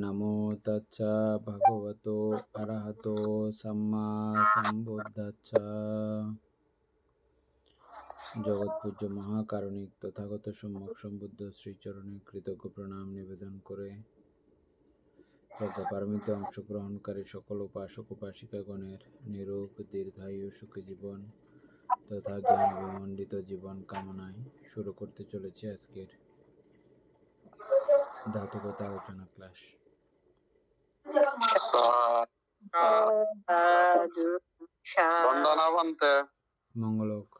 নমো তচ্ছা ভগবতো অরহতো সম্মা সম্বুদ্ধাচ্ছ। জগৎপূজ্য মহাকারণিক তথাগত সম্যক সম্বুদ্ধ শ্রীচরণে কৃতজ্ঞ প্রণাম নিবেদন করে প্রজ্ঞাপারমিতে অংশগ্রহণকারী সকল উপাসক উপাসিকাগণের নিরোগ দীর্ঘায়ু সুখী জীবন তথা জ্ঞান বিমণ্ডিত জীবন কামনায় শুরু করতে চলেছে আজকের ধাতুগত আলোচনা ক্লাস। মঙ্গল হোক।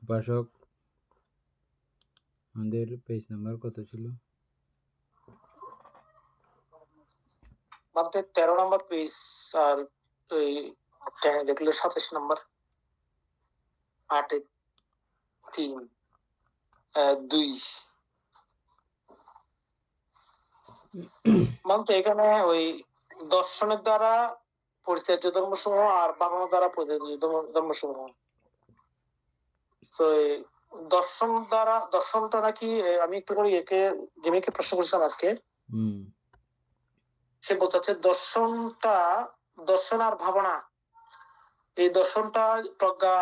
উপাসক, আমাদের পেজ নাম্বার কত ছিল? 13 নম্বর পেজ। আর দেখলে 27 নম্বর, 8-3-2 মানতে এখানে ওই দর্শনের দ্বারা পরিত্যাজ্য ধর্মসমূহ আর ভাবনা দ্বারা পরিত্যাজ্য ধর্মসমূহ। তো দর্শনটা নাকি আমি একটু করে জিমিকে প্রশ্ন করছিলাম আজকে। সে বোঝাচ্ছে দর্শন আর ভাবনা, এই দর্শনটা প্রজ্ঞা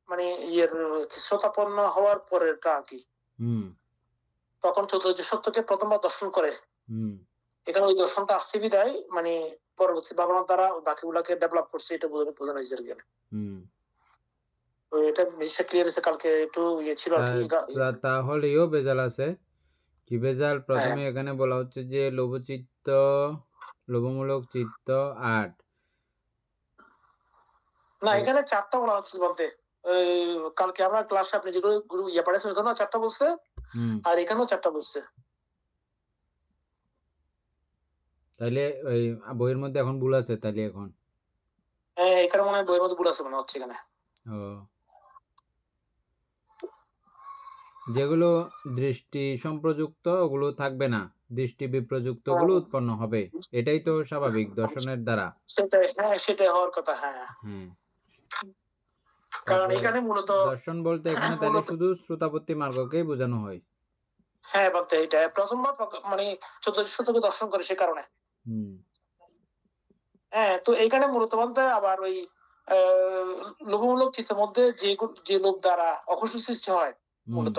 মানে শ্রোতাপন্ন হওয়ার পরেরটা আর কি। তখন চতুর্থ সত্যকে প্রথমবার দর্শন করে, এখানে ওই দর্শনটা আসছে বিদায় মানে পরবর্তী ভাবনার দ্বারা বাকিগুলাকে ডেভেলপ করছে, এটা বোঝানো হয়েছে আর কি। এটা জিনিসটা ক্লিয়ার হয়েছে কালকে, একটু ছিল আর কি। তাহলেও বেজাল আছে কি? বেজাল প্রথমে এখানে বলা হচ্ছে যে লোভমূলক চিত্ত 8। না, এখানে 4টা বলা হচ্ছে বলতে। কালকে আমরা ক্লাসে আপনি যেগুলো পড়াইছেন ওখানেও 4টা বলছে, আর এখানেও 4টা বলছে। তাইলে ওই বইয়ের মধ্যে এখন ভুল আছে তাইলে এখন? হ্যাঁ, এখানে মনে হয় বইয়ের মধ্যে ভুল আছে মনে হচ্ছে এখানে। যেগুলো দৃষ্টি সম্প্রযুক্ত ওগুলো থাকবে না, দৃষ্টি বিপ্রযুক্ত গুলো উৎপন্ন হবে, এটাই তো স্বাভাবিক দর্শনের দ্বারা। সেটাই হওয়ার কথা। হ্যাঁ, কারণ এখানে মূলত দর্শন বলতে এখানে তাহলে শুধু শ্রোতাপত্তি মার্গকেই বোঝানো হয়। হ্যাঁ বলতে এটা প্রথমবার মানে চতুর্থকে দর্শন করে সে কারণে। হ্যাঁ, তো এইখানে মূলত বলতে আবার ওই লোভমূলক চিত্তের মধ্যে যে লোভ দ্বারা অকুশল সৃষ্টি হয় মূলত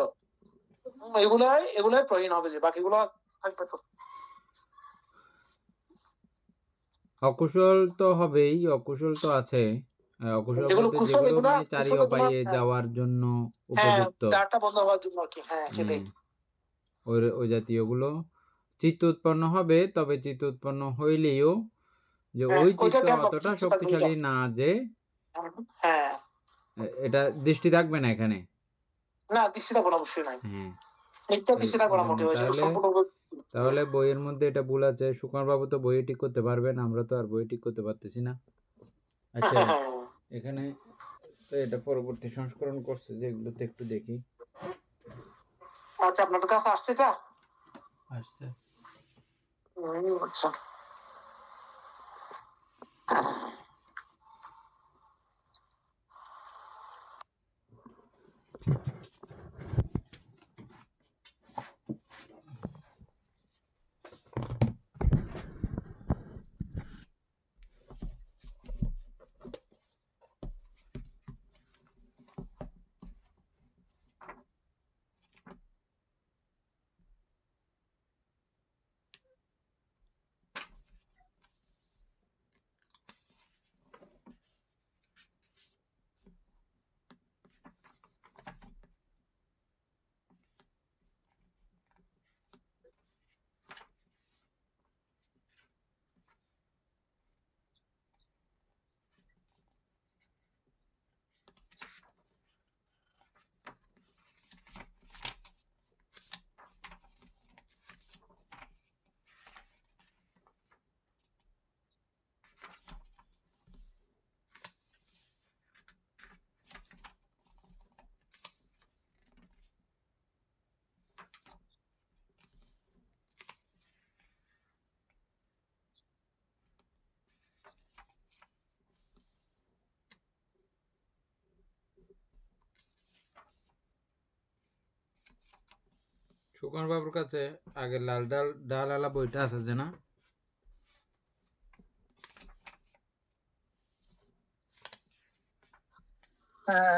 এগুলাই প্রহীন হবে, যে বাকিগুলো থাকবে। তো অকুশল তো হবেই, অকুশল তো আছে। অকুশল বলতে যেগুলো মানে চারি উপায়ে যাওয়ার জন্য উপযুক্ত, দ্বারটা বন্ধ হওয়ার জন্য আর কি। হ্যাঁ, সেটাই। ওই জাতীয় গুলো চিত্ত উৎপন্ন হবে, তবে চিত্ত উৎপন্ন হইলেও যে ওই চিত্ত অতটা শক্তিশালী না যে এটা দৃষ্টি থাকবে না এখানে। না, দৃষ্টি থাকবে না, অবশ্যই নাই। তাহলে বইয়ের মধ্যে এটা ভুল আছে। সুকুমার বাবু তো বই ঠিক করতে পারবেন, আমরা তো আর বই ঠিক করতে পারতেছি না। আচ্ছা, এখানে তো এটা পরবর্তী সংস্করণ করছে, যে এগুলোতে একটু দেখি। আচ্ছা, আপনাদের কাছে আসছে এটা? আসছে। আচ্ছা, সুকুমার বাবুর কাছে আগে লাল ডাল আলা বইটা আছে যে না?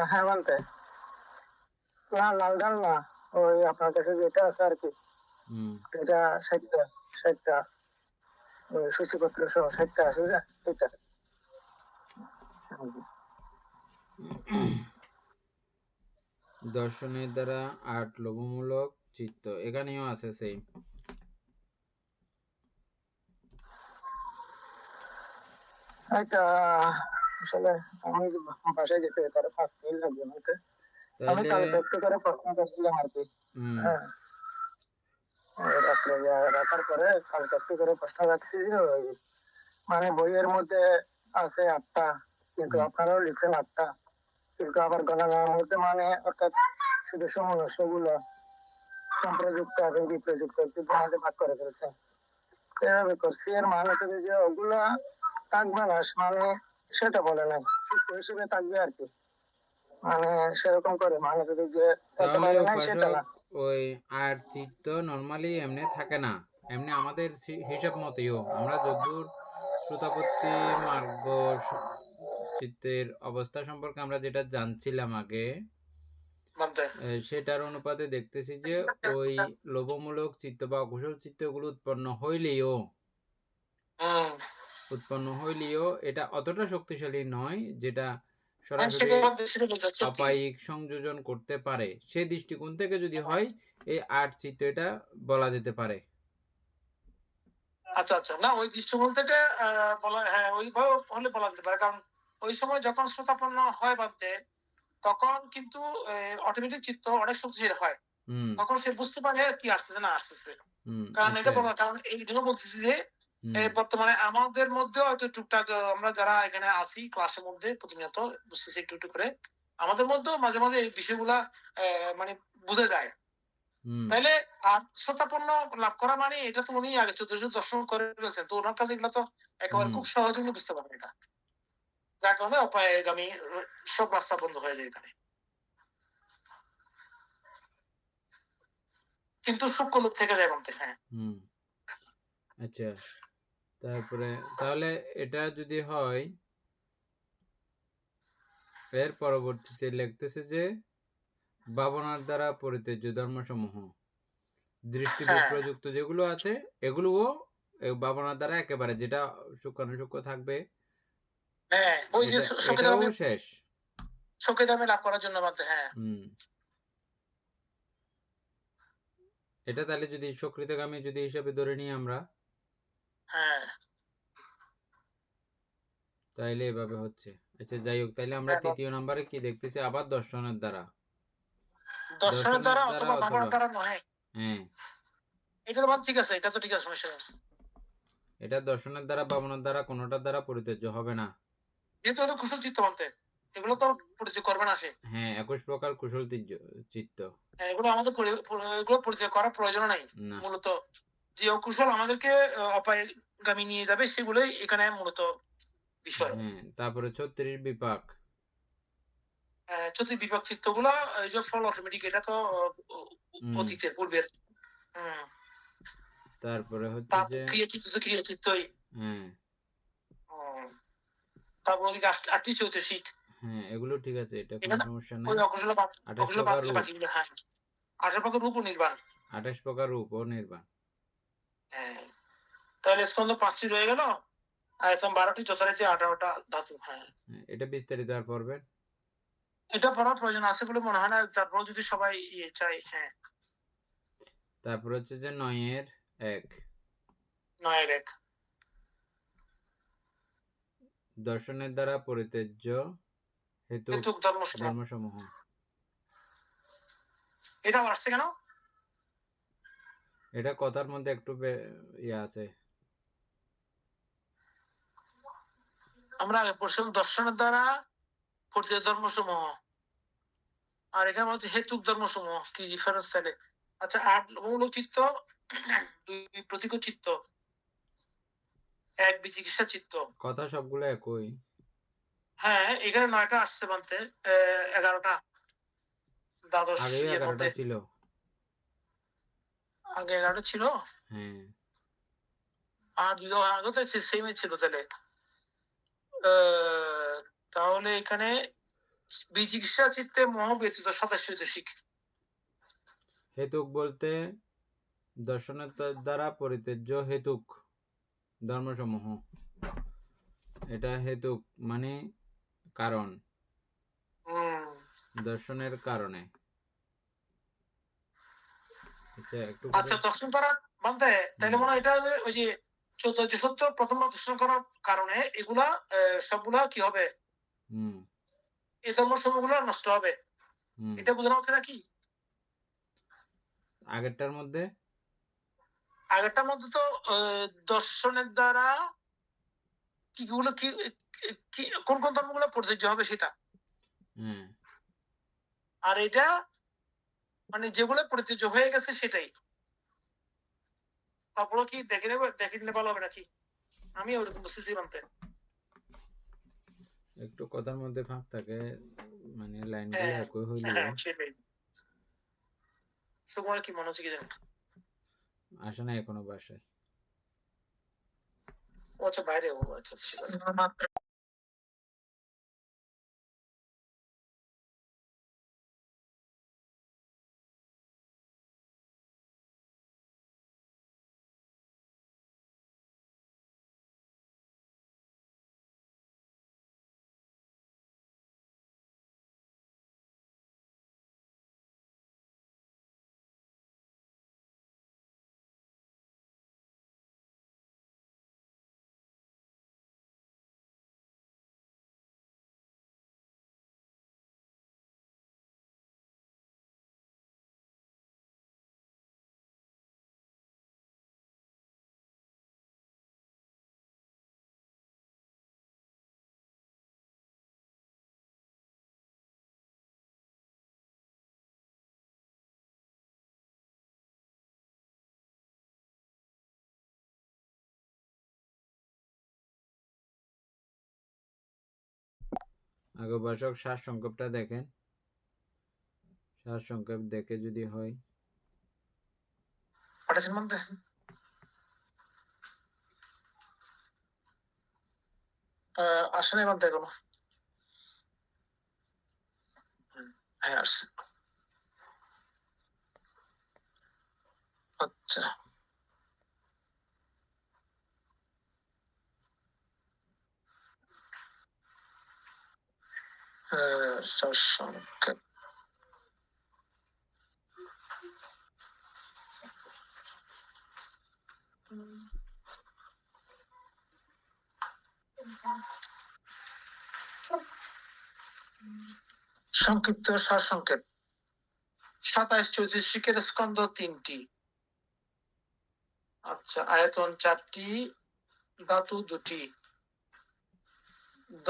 হ্যাঁ বলতে না, লাল ডাল না, ওই আপনার কাছে যেটা আছে আর কি, এটা 60টা ওই সূচিপত্র সহ 60টা আছে যে এটা। দর্শনের দ্বারা আট লোভমূলক চিত্ত, এখানেও আছে সেই। এটা আসলে আমি বাসায় যেতে তার 5 মিনিট লাগবে আমাকে। আমি কালকে একটু করে প্রশ্ন করছিলাম আর কি। হ্যাঁ, রাত্রে রাখার পরে কালকে একটু করে প্রশ্ন রাখছি যে ওই মানে বইয়ের মধ্যে আছে 8টা, কিন্তু আপনারাও লিখছেন 8টা, কিন্তু আবার গণনার মধ্যে মানে অর্থাৎ শুধু সমস্যাগুলো সম্প্রযুক্ত এবং বিপ্রযুক্ত ভাগে ভাগ করে ফেলছে। এভাবে করছি, এর মানে তো যে ওগুলা থাকবে না, মানে সেটা বলে নাই, সূত্র হিসেবে থাকবে আর কি, মানে সেরকম করে মানে যদি যে তাহলে নাই সেটা না। ওই আট চিত্ত নরমালি এমনি থাকে না, এমনি আমাদের হিসাব মতেও আমরা যদ্দূর শ্রোতাপত্তি মার্গ চিত্তের অবস্থা সম্পর্কে আমরা যেটা জানছিলাম আগে, সেটার অনুপাতে দেখতেছি যে ওই লোভমূলক চিত্ত বা অকুশল চিত্তগুলো উৎপন্ন হইলেও এটা অতটা শক্তিশালী নয় যেটা সরাসরি অপায়িক সংযোজন করতে পারে। সেই দৃষ্টিকোণ থেকে যদি হয় এই আট চিত্ত এটা বলা যেতে পারে। আচ্ছা আচ্ছা, না ওই দৃষ্টিকোণ থেকে বলা, হ্যাঁ ওইভাবে হলে বলা যেতে পারে, কারণ ওই সময় যখন শ্রোতাপন্ন হয় বানতে, তখন কিন্তু অটোমেটিক চিত্ত অনেক শক্তিশালী হয়, তখন সে বুঝতে পারে কি আসতেছে না আসতেছে। কারণ এটা বলা, কারণ এই জন্য বলতেছি যে বর্তমানে আমাদের মধ্যে হয়তো টুকটাক আমরা যারা এখানে আছি ক্লাসের মধ্যে প্রতিনিয়ত বুঝতেছি একটু একটু করে, আমাদের মধ্যেও মাঝে মাঝে এই বিষয়গুলা মানে বোঝা যায়। তাইলে আত্মস্থাপন্য লাভ করা মানে এটা তো উনি আগে 1400 দর্শন করে ফেলছেন, তো ওনার কাছে এগুলো তো একেবারে খুব সহজে উনি বুঝতে পারবেন এটা, যার কারণে অপায়গামী সব রাস্তা বন্ধ হয়ে যায় এখানে, কিন্তু সূক্ষ্ম লোক থেকে যায় বলতে। হ্যাঁ, আচ্ছা, তারপরে তাহলে এটা যদি হয়, এর পরবর্তীতে লিখতেছে যে ভাবনার দ্বারা পরিত্যাজ্য ধর্মসমূহ দৃষ্টি বিপ্রযুক্ত যেগুলো আছে এগুলোও ভাবনার দ্বারা একেবারে যেটা সূক্ষ্মাণুসূক্ষ্ম থাকবে, হ্যাঁ ওই যে এটাও শেষ শোকে দামে লাভ করার জন্য বাধ্য। হ্যাঁ, এটা তাহলে যদি সকৃতগামী যদি হিসাবে ধরে নিই আমরা, হ্যাঁ তাইলে এভাবে হচ্ছে। আচ্ছা যাই হোক, তাইলে আমরা তৃতীয় নম্বরে কি দেখতেছি, আবার দর্শনের দ্বারা অথবা ভাবনার দ্বারা নয়। হ্যাঁ, এটা তো ঠিক আছে, এটা তো ঠিক আছে, সমস্যা নেই। এটা দর্শনের দ্বারা ভাবনার দ্বারা কোনোটার দ্বারা পরিত্যাজ্য হবে না, যেহেতু এটা কুশল চিত্ত বলতে, এগুলো তো পরিচয় করবে না সে। হ্যাঁ 21 প্রকার কুশল চিত্ত, এগুলো আমাদের এগুলো পরিচয় করার প্রয়োজন নাই। মূলত যে অকুশল আমাদেরকে অপায়গামী নিয়ে যাবে সেগুলোই এখানে মূলত বিষয়। তারপরে 36 বিপাক, 36 বিপাক চিত্ত গুলো এই যে ফল অটোমেটিক, এটা তো অতীতের পূর্বের। তারপরে হচ্ছে যে ক্রিয়া চিত্ত তো ক্রিয়া চিত্তই। তারপর ওদিকে 8টি চৈতসিক, এগুলো ঠিক আছে, এটা কোনো সমস্যা নাই। ওই অকুশল বাকিগুলো, হ্যাঁ 18 প্রকার রূপ ও নির্বাণ, 28 প্রকার রূপ ও নির্বাণ। তাহলে স্কন্ধ 5টি রয়ে গেল, আয়তন 12টি, যথারীতি 18টা ধাতু। হ্যাঁ, এটা বিস্তারিত আর পড়বেন, এটা পড়ার প্রয়োজন আছে বলে মনে হয় না, তারপর যদি সবাই চাই। হ্যাঁ, তারপর হচ্ছে যে 9 এর 1 দর্শনের দ্বারা পরিত্যাজ্য হেতুক ধর্মসমূহ, এটা আসছে কেন? এটা কথার মধ্যে একটু ইয়ে আছে, আমরা দর্শনের দ্বারা পরিত্যাজ্য ধর্মসমূহ, আর এখানে বলছে হেতুক ধর্মসমূহ, কি ডিফারেন্স তাহলে? আচ্ছা, 8 মূল চিত্ত, 2 প্রতীক চিত্ত, 1 বিচিকিৎসা চিত্ত, কথা সবগুলো একই। হ্যাঁ, এখানে 9টা আসছে বলতে, 11টা দ্বাদশ আগেও 11টা ছিল। আগে 11টা ছিল, হ্যাঁ আর যদি আগে তো সেমই ছিল তাহলে। তাহলে এখানে বিচিকিৎসা চিত্তে মোহ ব্যতীত সদাস্যৈতসিক। হেতুক বলতে দর্শনের দ্বারা পরিত্যাজ্য হেতুক ধর্মসমূহ, এটা হেতুক মানে কারণ, দর্শনের কারণে। আচ্ছা একটু আচ্ছা, দর্শন করার মানতে তাহলে মনে হয় এটা ওই যে চতুর্থ সত্য প্রথমবার দর্শন করার কারণে এগুলা সবগুলা কি হবে, এই ধর্মসমূহগুলো নষ্ট হবে, এটা বোঝানো হচ্ছে নাকি? আগেরটার মধ্যে তো দর্শনের দ্বারা কিগুলো কি কোন কোন ধর্মগুলো পরিত্যাজ্য হবে সেটা, আর এটা মানে যেগুলো পরিত্যাজ্য হয়ে গেছে সেটাই। তারপরে কি দেখে নিলে ভালো হবে নাকি? আমি ওরকম বুঝতেছি মানতে। একটু কথার মধ্যে ফাঁক থাকে, মানে লাইনগুলো একই হইলেও। সেটাই। সুকুমার কি মনে হচ্ছে কি জানি? আসে না এখনো বাসায়। আচ্ছা বাইরে, ও আচ্ছা ছিল। আগে ভাষক সার সংক্ষেপটা দেখেন, সার সংক্ষেপ দেখে যদি হয়। পাঠাচ্ছেন মধ্যে আসলে মধ্যে এখনো। হ্যাঁ আসছে। আচ্ছা সার সংক্ষেপ। সংক্ষিপ্ত সার সংক্ষেপ। 27-34 স্কন্ধ 3টি। আচ্ছা, আয়তন 4টি, ধাতু 2টি।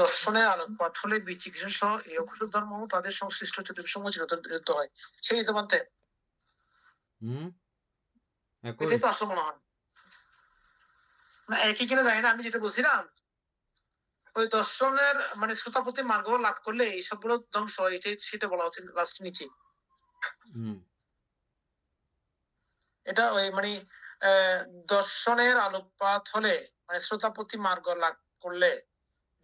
দর্শনের আলোকপাত হলে বিচিকিৎসা সহ এই অকুশল ধর্ম তাদের সংশ্লিষ্ট চতুর্সমূহ চিরতর হয়। সেই তো মানতে এটাই তো আসলে মনে হয় না, একই কিনা জানি না। আমি যেটা বলছিলাম ওই দর্শনের মানে শ্রোতাপতি মার্গ লাভ করলে এই সবগুলো ধ্বংস হয়, সেটা বলা হচ্ছে লাস্ট নিচে। এটা ওই মানে দর্শনের আলোকপাত হলে মানে শ্রোতাপতি মার্গ লাভ করলে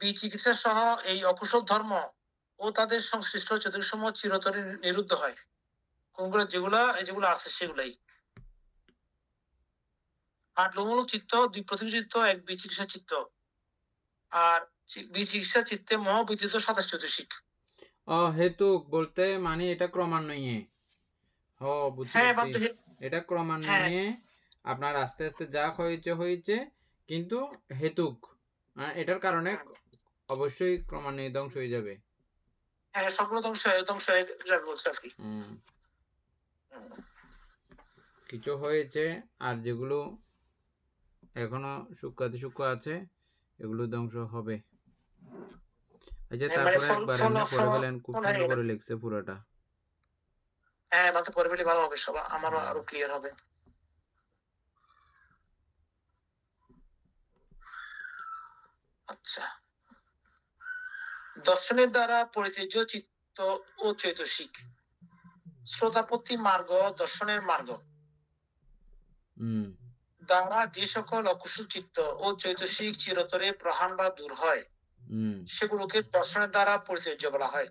বিচিকিৎসা সহ এই অকুশল ধর্ম ও তাদের সংশ্লিষ্ট চতুর্সমূহ চিরতরে নিরুদ্ধ হয়। কোনগুলো যেগুলো আছে সেগুলাই। আর লোমূলক চিত্ত, 2 প্রতিবিম্ব চিত্ত, 1 বিচিকিৎসা চিত্ত। আর বিচিকিৎসা চিত্তে মোহ ব্যতীত 27 চতুর্শিক। হেতুক বলতে মানে এটা ক্রমান্বয়ে। বুঝতে পারছি, এটা ক্রমান্বয়ে আপনার আস্তে আস্তে যা হয়েছে, কিন্তু হেতুক এটার কারণে অবশ্যই ক্রমান্বয়ে ধ্বংস হয়ে যাবে। হ্যাঁ, সবগুলো ধ্বংস হয়ে যাবে বলছে আর কি। কিছু হয়েছে আর যেগুলো এখনো সূক্ষ্ম আছে এগুলো ধ্বংস হবে। আচ্ছা, তারপরে একবার এমনি পড়ে ফেলেন, খুব সুন্দর করে লিখছে পুরোটা। হ্যাঁ, বাকি পড়ে ফেলে ভালো হবে, সব আমারও আরো ক্লিয়ার হবে। আচ্ছা, দর্শনের দ্বারা পরিত্যাজ্য চিত্ত ও চৈতসিক। শ্রোতাপত্তি মার্গ দর্শনের মার্গ। দ্বারা যে সকল অকুশল চিত্ত ও চৈতসিক চিরতরে প্রহাণ বা দূর হয় সেগুলোকে দর্শনের দ্বারা পরিচর্য বলা হয়।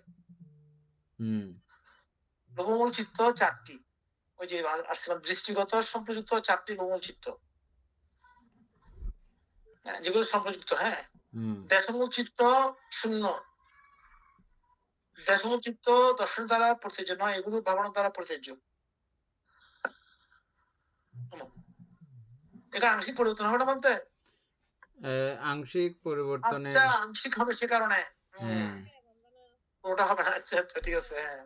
লোভমূল চিত্ত 4টি, ওই যে আসছিলাম দৃষ্টিগত সম্প্রযুক্ত 4টি লোভমূল চিত্ত, যেগুলো সম্প্রযুক্ত। হ্যাঁ, দেশমূল চিত্ত 0, দেশমূল চিত্ত দর্শন দ্বারা পরিচর্য নয়, এগুলো ভাবনা দ্বারা পরিচর্য। এটা আংশিক পরিবর্তন হবে না বলতে? আংশিক পরিবর্তনে আচ্ছা, আংশিক হবে সে কারণে ওটা হবে। আচ্ছা আচ্ছা, ঠিক আছে। হ্যাঁ,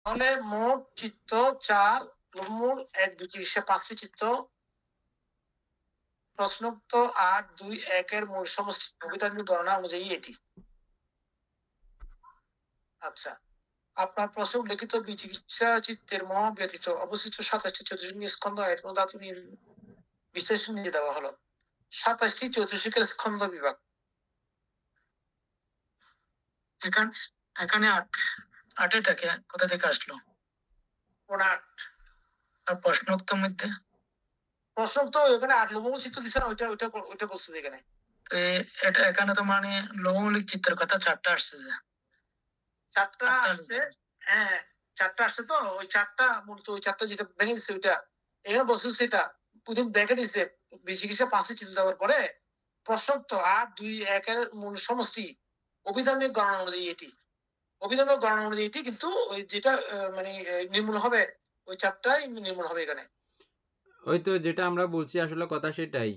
তাহলে মোট চিত্ত 4, লোভমূল 1, 2, 3, 5টি চিত্ত। প্রশ্নোক্ত 8, 2, 1 এর মূল সমষ্টি অভিধানের গণনা অনুযায়ী এটি। আচ্ছা, আপনার প্রশ্ন উল্লেখিত বিচিকিৎসা চিত্তের মহ ব্যতীত অবশিষ্ট 27টি চতুর্থ স্কন্ধ আয়তন ধাতু বিশ্লেষণ নিয়ে দেওয়া হলো। 27টি চতুর্থিকের স্কন্ধ বিভাগ। এখানে 8টাকে কোথা থেকে আসলো? 8 প্রশ্নোক্ত মধ্যে প্রশ্নোক্ত এখানে 8 লোভমূল চিত্ত দিছে না, ওইটা বলছে এখানে। এটা এখানে তো মানে লোভমূলিক চিত্রের কথা 4টা আসছে, যে 4টা আসছে। হ্যাঁ, 4টা আসছে, তো ওই 4টা মূলত ওই 4টা যেটা ভেঙে দিচ্ছে ওইটা এখানে বলছে, সেটা প্রথম ব্র্যাকেট দিচ্ছে বিচিকিৎসা 5টি চিত্ত দেওয়ার পরে প্রশ্নোক্ত 8, 2, 1 এর মূল সমষ্টি অভিধানিক গণনা অনুযায়ী এটি। অভিধানিক গণনা অনুযায়ী এটি, কিন্তু ওই যেটা মানে নির্মূল হবে ওই 4টাই নির্মূল হবে এখানে। ওই তো যেটা আমরা বলছি আসলে কথা সেটাই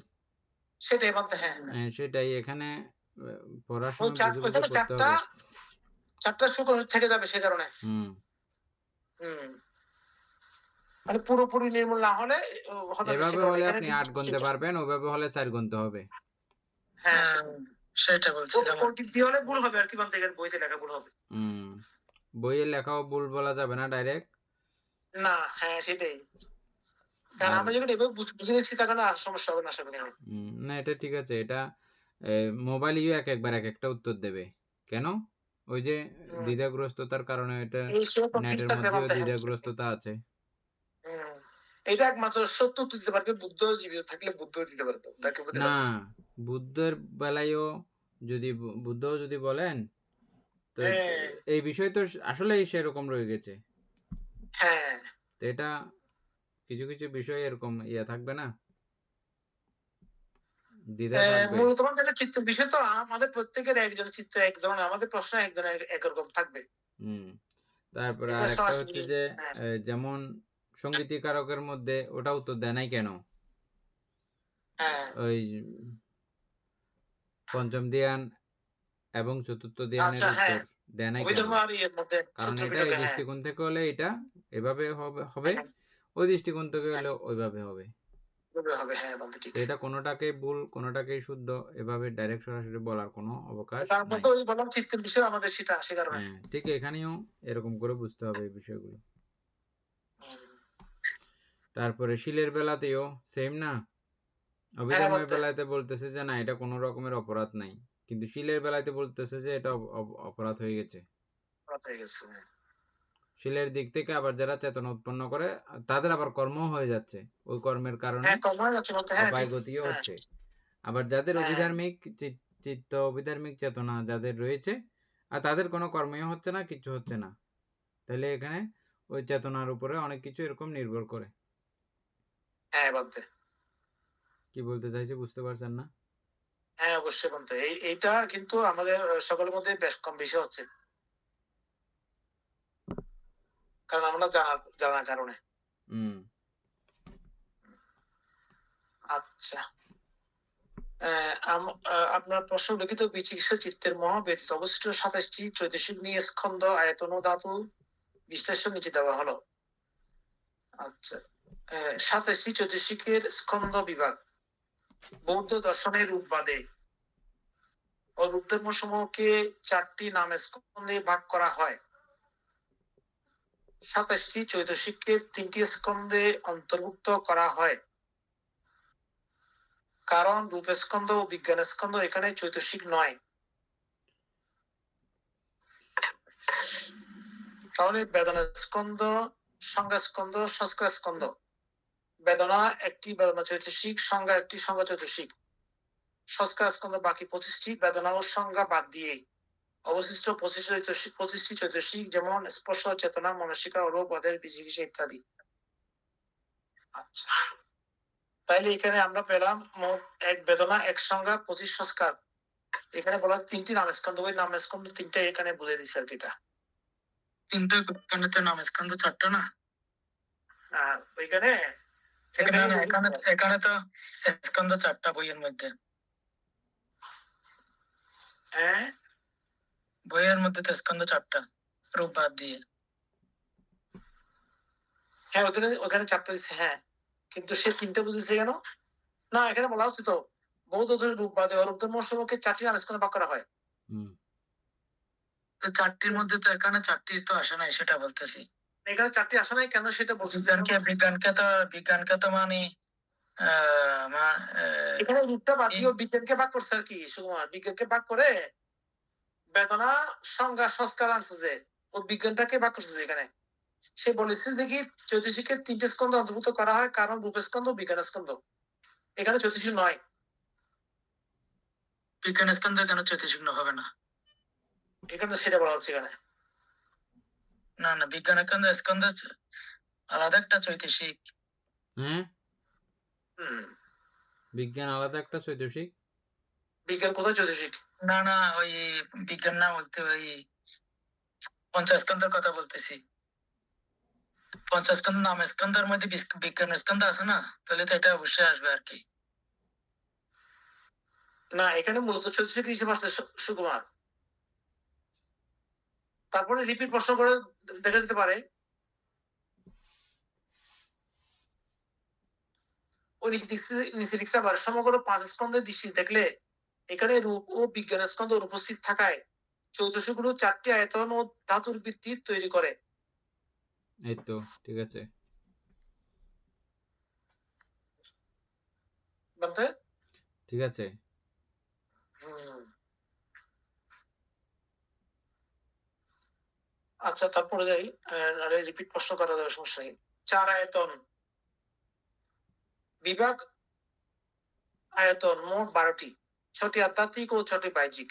বলতে। হ্যাঁ, সেটাই এখানে পড়ার ওই সময় বুঝে বুঝে পড়তে হবে। 4টা শুকর থেকে যাবে সে কারণে। মানে পুরোপুরি নির্মূল না হলে হবে না। এভাবে হলে আপনি 8 গুনতে পারবেন, ওভাবে হলে 4 গুনতে হবে। হ্যাঁ, সেটা বলছিলাম। ওটি হলে ভুল হবে আর কি, বলতে গেলে বইতে লেখা ভুল হবে। বইয়ের লেখাও ভুল বলা যাবে না ডাইরেক্ট। না, হ্যাঁ সেটাই। কারণ আমরা যখন এভাবে বুঝে নিচ্ছি তখন আর সমস্যা হবে না, আশা করি। না, এটা ঠিক আছে। এটা মোবাইলই একবার এক একটা উত্তর দেবে। কেন? ওই যে দ্বিধাগ্রস্ততার কারণে এটা নেটের মধ্যেও দ্বিধাগ্রস্ততা আছে। এটা একমাত্র সত্য দিতে পারবে বুদ্ধ, জীবিত থাকলে বুদ্ধ দিতে পারবে। না, বুদ্ধের বেলায়ও যদি বুদ্ধ যদি বলেন, তো এই বিষয় তো আসলেই সেরকম রয়ে গেছে। হ্যাঁ, তো এটা কিছু কিছু বিষয় এরকম থাকবে না, দ্বিধা থাকবে। মূলত যেটা চিত্ত বিষয়, তো আমাদের প্রত্যেকের একজন চিত্ত এক ধরনের, আমাদের প্রশ্ন একজনের একরকম থাকবে। তারপরে আরেকটা হচ্ছে যে যেমন সঙ্গীতিকারকের মধ্যে ওটা উত্তর দেয় নাই কেন? ওই পঞ্চম ধ্যান এবং চতুর্থ ধ্যানের উত্তর দেয় নাই কেন? কারণ এটা এই দৃষ্টিকোণ থেকে হলে এটা এভাবে হবে, ওই দৃষ্টিকোণ থেকে হলে ওইভাবে হবে। এটা কোনোটাকে ভুল কোনোটাকেই শুদ্ধ এভাবে ডাইরেক্ট সরাসরি বলার কোনো অবকাশ নাই। ওই বললাম চিত্তের বিষয় আমাদের সেটা আসে কারণে। ঠিক এখানেও এরকম করে বুঝতে হবে এই বিষয়গুলো। তারপরে শিলের বেলাতেও সেম না, অভিধর্মের বেলাতে বলতেছে যে না এটা কোনো রকমের অপরাধ নাই, কিন্তু শিলের বেলাতে বলতেছে যে এটা অপরাধ হয়ে গেছে। শিলের দিক থেকে আবার যারা চেতনা উৎপন্ন করে তাদের আবার কর্ম হয়ে যাচ্ছে, ওই কর্মের কারণে অপায়গতিও হচ্ছে। আবার যাদের অভিধার্মিক চিত্ত অভিধার্মিক চেতনা যাদের রয়েছে আর তাদের কোনো কর্মই হচ্ছে না, কিছু হচ্ছে না, তাহলে এখানে ওই চেতনার উপরে অনেক কিছু এরকম নির্ভর করে। কি বলতে চাইছি বুঝতে পারছেন না? হ্যাঁ, অবশ্যই বলতে। এইটা কিন্তু আমাদের সকলের মধ্যে বেশ কম বেশি হচ্ছে, কারণ আমরা জানার কারণে। আচ্ছা, আপনার প্রশ্ন লিখিত বিচিকিৎসা চিত্তের মহ ব্যতীত অবশিষ্ট 27টি চৈতসিক নিয়ে স্কন্ধ আয়তন ও ধাতু বিশ্লেষণ নিচে দেওয়া হলো। আচ্ছা, 27টি চৈতসিকের স্কন্ধ বিভাগ। বৌদ্ধ দর্শনের রূপবাদে ও রূপধর্ম সমূহকে 4টি নামে স্কন্ধে ভাগ করা হয়। 27টি চৈতসিককে 3টি স্কন্ধে অন্তর্ভুক্ত করা হয়। কারণ রূপস্কন্ধ ও বিজ্ঞান স্কন্ধ এখানে চৈতসিক নয়। তাহলে বেদনা স্কন্ধ, সংজ্ঞা স্কন্ধ, সংস্কার স্কন্ধ। বেদনা একটি বেদনা চৈতসিক, সংজ্ঞা একটি সংজ্ঞা চৈতসিক, সংস্কার স্কন্ধ বাকি 25টি বেদনা ও সংজ্ঞা বাদ দিয়ে অবশিষ্ট 25টি চৈতসিক, যেমন স্পর্শ, চেতনা, মানসিকা, রূপ, আদেশ, বিচিকিৎসা ইত্যাদি। আচ্ছা, তাইলে এখানে আমরা পেলাম মোট এক বেদনা, এক সংজ্ঞা, 25 সংস্কার। এখানে বলা 3টি নাম স্কন্ধ, ওই নাম স্কন্ধ 3টা এখানে বুঝে দিচ্ছে আর কি। এটা 3টা নাম স্কন্ধ 4টা না? ওইখানে এখানে তো স্কন্ধ 4টা বইয়ের মধ্যে। হ্যাঁ, বইয়ের মধ্যে তো স্কন্ধ 4টা রূপ বাদ দিয়ে। হ্যাঁ, ওখানে 4টা দিচ্ছে। হ্যাঁ, কিন্তু সে 3টা বুঝেছে কেন? না, এখানে বলা হচ্ছে তো বৌদ্ধ ধর্মের রূপ বাদে অরূপ ধর্ম সম্পর্কে 4টি নাম স্কন্ধে ভাগ করা হয়। তো 4টির মধ্যে তো এখানে 4টি তো আসে নাই, সেটা বলতেছি। এখানে 4টি আসে নাই কেন সেটা বলছি। বিজ্ঞানকে তো মানে এখানে রূপটা বাদ দিয়ে বিজ্ঞানকে ভাগ করছে আর কি। সুকুমার বিজ্ঞানকে ভাগ করে বেদনা, সংজ্ঞা, সংস্কার আনছে যে ও বিজ্ঞানটাকে ভাগ করছে এখানে। সে বলেছে যে কি চৈতসিকের 3টে স্কন্ধ অন্তর্ভুক্ত করা হয়, কারণ রূপস্কন্ধ, বিজ্ঞান স্কন্ধ এখানে চৈতসিক নয়। বিজ্ঞান স্কন্ধ কেন চৈতসিক হবে না? এখানে সেটা বলা হচ্ছে এখানে। না, বিজ্ঞান স্কন্ধ আলাদা একটা চৈতসিক। হ্যাঁ, বিজ্ঞান আলাদা একটা চৈতসিক। বিজ্ঞান কোথায় চৈতসিক? না, ওই বিজ্ঞান না বলতে ওই পঞ্চস্কন্ধের কথা বলতেছি। পঞ্চস্কন্ধ নাম স্কন্ধের মধ্যে বিজ্ঞান স্কন্ধ আছে না, তাহলে তো এটা অবশ্যই আসবে আর কি। না, এখানে মূলত চৈতসিক হিসেবে আসছে সুকুমার। তারপরে রিপিট প্রশ্ন করে দেখা যেতে পারে। ওই নিচে লিখছে আবার সমগ্র 5 স্কন্ধের দৃষ্টি দেখলে এখানে রূপ ও বিজ্ঞান স্কন্ধ উপস্থিত থাকায় চৈতসিক গুলো 4টি আয়তন ও ধাতুর ভিত্তি তৈরি করে। এই তো ঠিক আছে। ঠিক আছে। আচ্ছা, তারপরে যাই। রিপিট প্রশ্ন করা যাবে, সমস্যা নেই। 4 আয়তন বিভাগ। আয়তন মোট 12টি, 6টি আধ্যাত্মিক ও 6টি বাহ্যিক।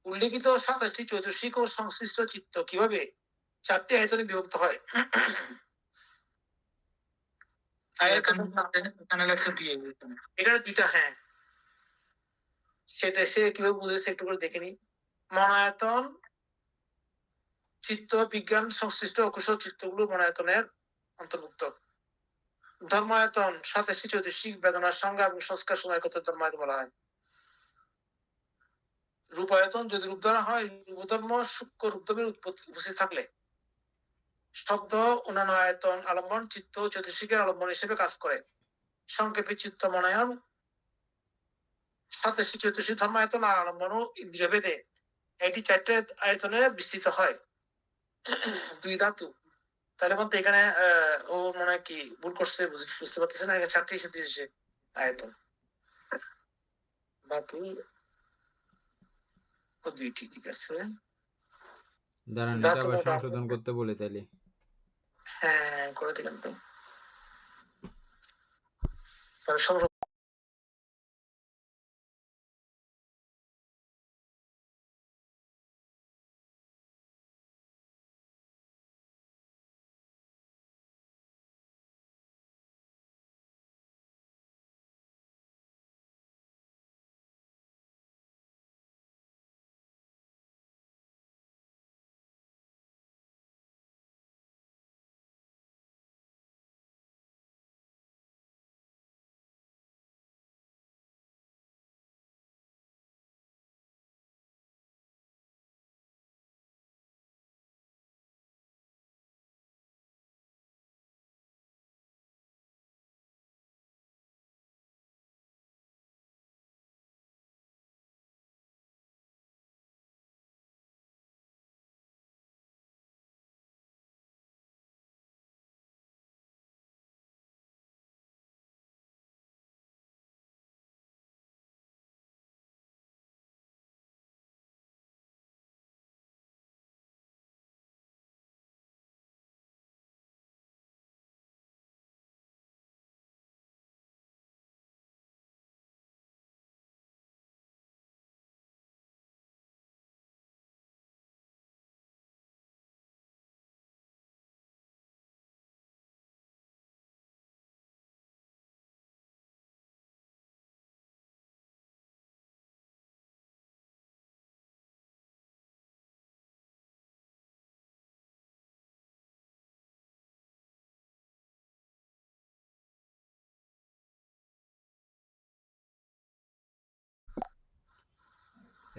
উল্লেখিত 27টি চৈতসিক ও সংশ্লিষ্ট চিত্ত কিভাবে 4টি আয়তনে বিভক্ত হয়? এখানে 2টা। হ্যাঁ, সেটা সে কিভাবে বুঝেছে একটু করে দেখে নি। মনায়তন, চিত্ত, বিজ্ঞান সংশ্লিষ্ট অকুশল চিত্তগুলো মনায়তনের অন্তর্ভুক্ত। ধর্মায়তন 27টি চৈতসিক, বেদনার সংজ্ঞা এবং সংস্কার সময় কত ধর্মায়তন বলা হয়। রূপায়তন যদি রূপ ধরা হয়, রূপধর্ম সূক্ষ্ম রূপধর্মের উপস্থিত থাকলে শব্দ অন্যান্য আয়তন আলম্বন, চিত্ত চৈতসিকের আলম্বন হিসেবে কাজ করে। সংক্ষেপে চিত্ত মনায়ন 27টি চৈতসিক, ধর্মায়তন আর আলম্বন ও ইন্দ্রিয় ভেদে এটি 4টে আয়তনে বিস্তৃত হয়। 2 ধাতু। তাহলে বলতে এখানে ও মনে হয় কি ভুল করছে, বুঝতে পারতেছে না। 4টি দিয়েছে আয়তন, ধাতু ও 2টি। ঠিক আছে, দাঁড়ান, এটা আবার সংশোধন করতে বলে তাইলে। হ্যাঁ, করে দিলাম তো। তাহলে